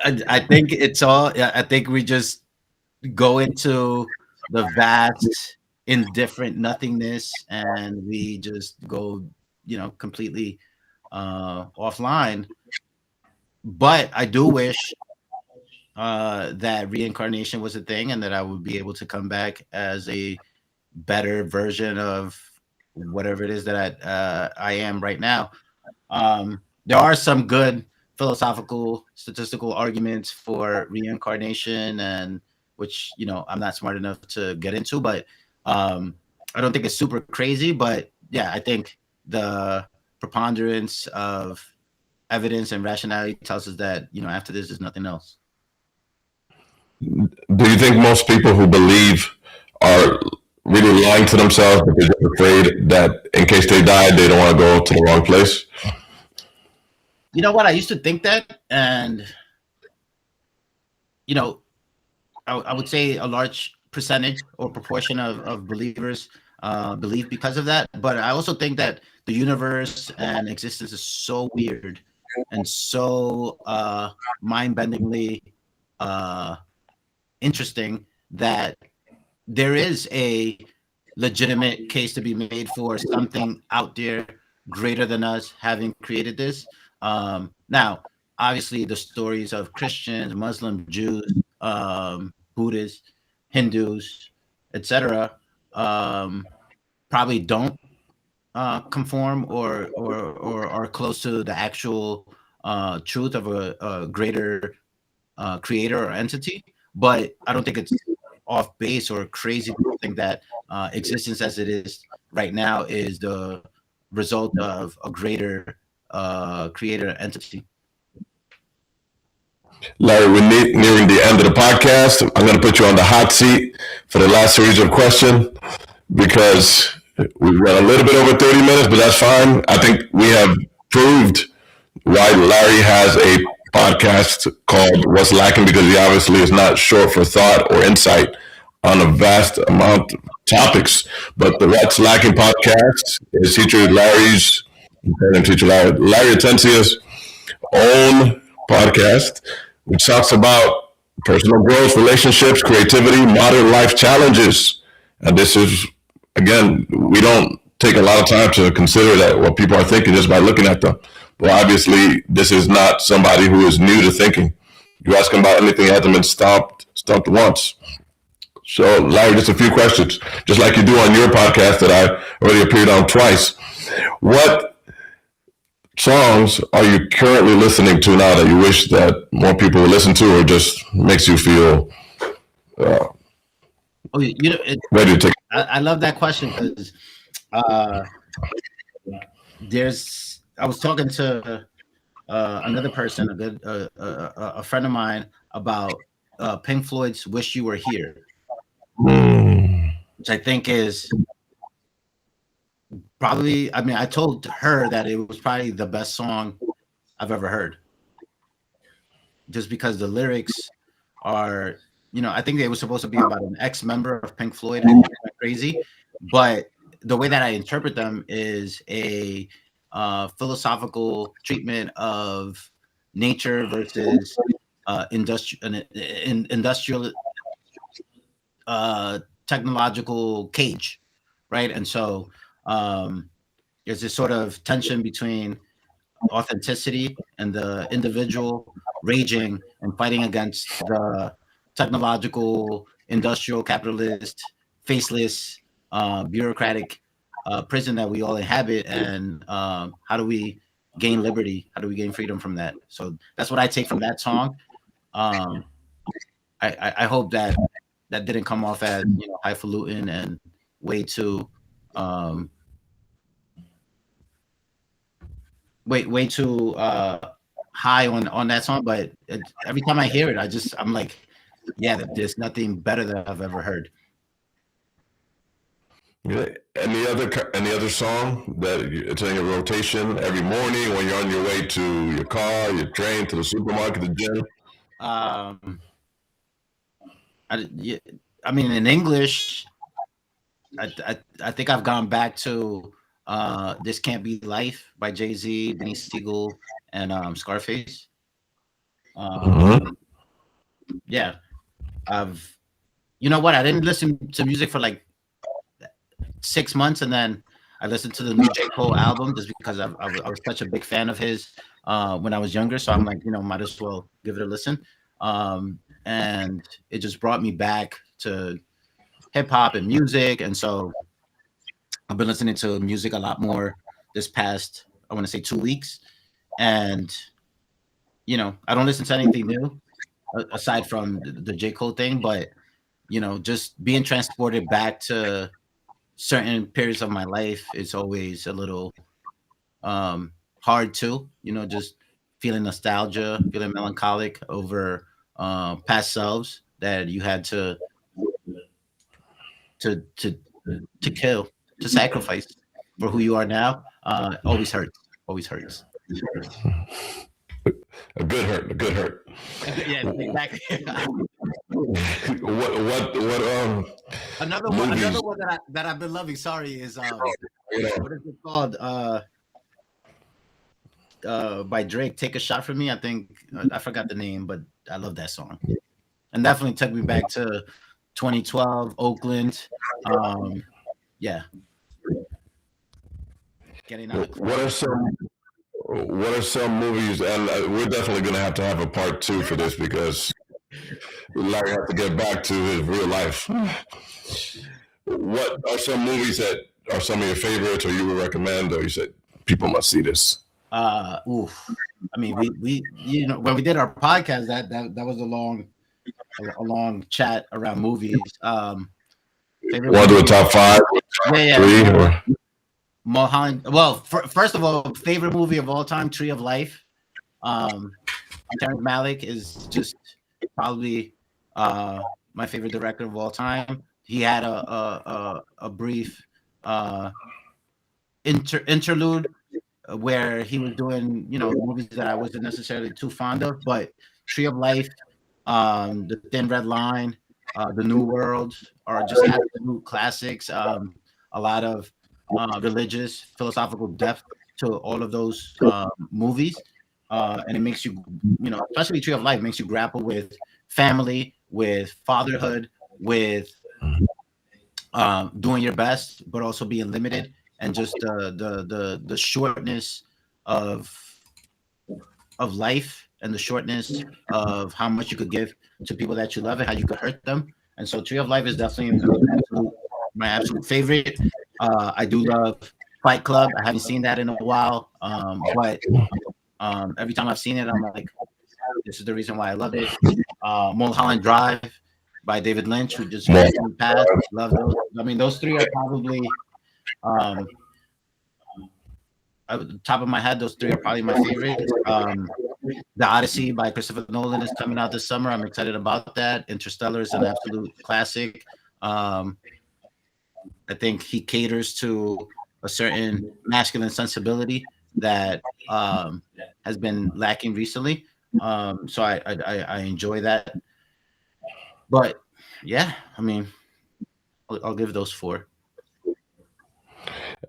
I think it's all. I think we just go into the vast, indifferent nothingness, and we just go, completely offline. But I do wish that reincarnation was a thing, and that I would be able to come back as a better version of whatever it is that I am right now. There are some good philosophical, statistical arguments for reincarnation, and which I'm not smart enough to get into, but I don't think it's super crazy. But yeah, I think the preponderance of evidence and rationality tells us that after this, there's nothing else. Do you think most people who believe are really lying to themselves because they're afraid that in case they die, they don't want to go to the wrong place? You know what? I used to think that, and I would say a large percentage or proportion of believers believe because of that. But I also think that the universe and existence is so weird and so mind-bendingly interesting that there is a legitimate case to be made for something out there greater than us having created this. Now, obviously, the stories of Christians, Muslim, Jews, Buddhists, Hindus, etc., probably don't conform or are close to the actual truth of a greater creator or entity. But I don't think it's off base or crazy to think that existence as it is right now is the result of a greater creator entity. Larry, we're nearing the end of the podcast. I'm going to put you on the hot seat for the last series of questions because we've got a little bit over 30 minutes, but that's fine. I think we have proved why Larry has a podcast called Whatslacking, because he obviously is not short for thought or insight on a vast amount of topics. But the Whatslacking Podcast is featured Larry's, Larry Atencia's own podcast, which talks about personal growth, relationships, creativity, modern life challenges. And this is, again, we don't take a lot of time to consider that what people are thinking just by looking at them. But obviously, this is not somebody who is new to thinking. You ask him about anything, hasn't been stumped once. So, Larry, just a few questions, just like you do on your podcast that I already appeared on twice. What songs are you currently listening to now that you wish that more people would listen to, or just makes you feel ready to take? I love that question because I was talking to another person, a friend of mine, about Pink Floyd's "Wish You Were Here." which I think is probably, I mean, I told her that it was probably the best song I've ever heard. Just because the lyrics are, I think they were supposed to be about an ex-member of Pink Floyd and went crazy, but the way that I interpret them is a philosophical treatment of nature versus industrial technological cage, right? And so there's this sort of tension between authenticity and the individual raging and fighting against the technological, industrial, capitalist, faceless, bureaucratic prison that we all inhabit. And how do we gain liberty? How do we gain freedom from that? So that's what I take from that song. I hope that didn't come off as highfalutin and way too way too high on that song, but every time I hear it, I'm like, yeah, there's nothing better that I've ever heard. Yeah. Any other song that it's in your rotation every morning when you're on your way to your car, your train, to the supermarket, the gym? I mean, in English, I think I've gone back to "This Can't Be Life" by Jay-Z, Benny Siegel, and Scarface. Yeah, you know what? I didn't listen to music for like 6 months, and then I listened to the new J. Cole album just because I was such a big fan of his when I was younger. So I'm like, might as well give it a listen. And it just brought me back to hip hop and music, and so I've been listening to music a lot more this past, I want to say 2 weeks, and I don't listen to anything new aside from the J. Cole thing, but just being transported back to certain periods of my life is always a little hard too. Just feeling nostalgia, feeling melancholic over past selves that you had to kill, to sacrifice for who you are now. Always hurts. A good hurt. Yeah, exactly. What another one that I've been loving, sorry, is what is it called? By Drake, "Take a Shot for Me." I think I forgot the name, but I love that song. And definitely took me back to 2012 Oakland. Yeah. Getting out. What are some movies, and we're definitely going to have a part 2 for this because Larry has to get back to his real life. What are some movies that are some of your favorites, or you would recommend, or you said people must see this? I mean, we when we did our podcast, that was a long chat around movies. Want to do a top 5? Yeah. 3 or? Mulholland. Well, first of all, favorite movie of all time, Tree of Life. Terrence Malick is just probably my favorite director of all time. He had a brief interlude where he was doing movies that I wasn't necessarily too fond of, but Tree of Life, The Thin Red Line, The New World are just absolute classics. A lot of religious, philosophical depth to all of those movies, and it makes you, especially Tree of Life, makes you grapple with family, with fatherhood, with doing your best, but also being limited, and just the shortness of life, and the shortness of how much you could give to people that you love and how you could hurt them. And so Tree of Life is definitely my absolute favorite. I do love Fight Club. I haven't seen that in a while, but every time I've seen it, I'm like, this is the reason why I love it. Mulholland Drive by David Lynch, who just passed. Love those. I mean, those 3 are probably at the top of my head. Those 3 are probably my favorite. The Odyssey by Christopher Nolan is coming out this summer. I'm excited about that. Interstellar is an absolute classic. I think he caters to a certain masculine sensibility that has been lacking recently. So I enjoy that. But yeah, I mean, I'll give those 4.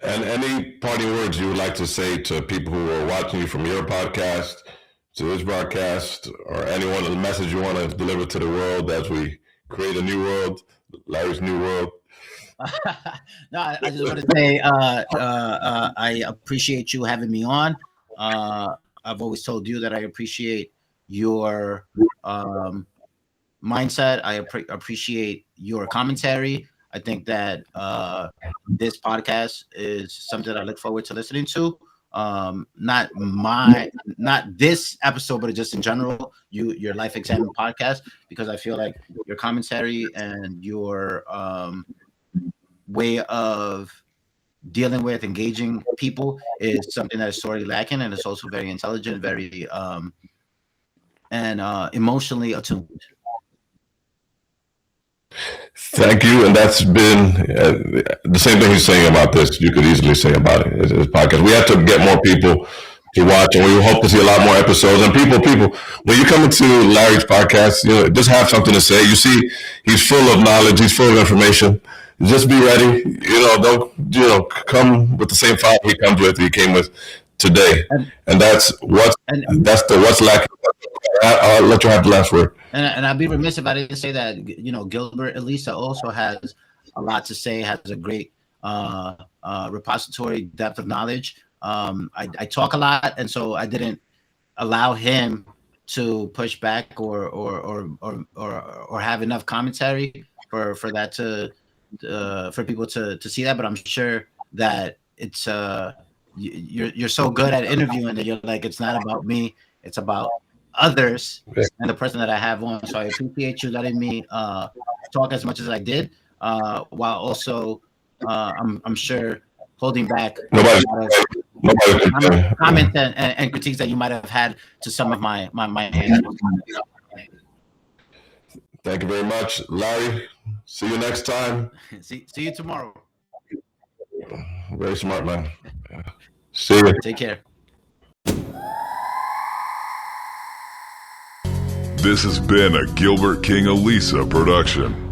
And any parting words you would like to say to people who are watching you from your podcast to this broadcast, or anyone, a message you want to deliver to the world as we create a new world, Larry's new world? No, I just want to say I appreciate you having me on. I've always told you that I appreciate your mindset. I appreciate your commentary. I think that this podcast is something I look forward to listening to. Not this episode, but just in general, your Life Examine podcast, because I feel like your commentary and your way of dealing with engaging people is something that is sorely lacking, and it's also very intelligent, very and emotionally attuned. Thank you, and that's been the same thing he's saying about this. You could easily say about it. His podcast. We have to get more people to watch, and we hope to see a lot more episodes. And people, when you come into Larry's podcast, just have something to say. You see, he's full of knowledge. He's full of information. Just be ready. Don't come with the same fire he comes with. He came with today, and that's the Whatslacking. I'll let you have the last word. And I'd be remiss if I didn't say that, Gilbert Elisa also has a lot to say, has a great repository depth of knowledge. I talk a lot, and so I didn't allow him to push back or have enough commentary for that for people to see that. But I'm sure that it's you're so good at interviewing that you're like, it's not about me, it's about others and the person that I have on. So I appreciate you letting me talk as much as I did, while also I'm sure holding back comments and critiques that you might have had to some of my answers. Thank you very much, Larry. See you next time. See you tomorrow. Very smart, man. See you. Take care. This has been a Gilbert King Elisa production.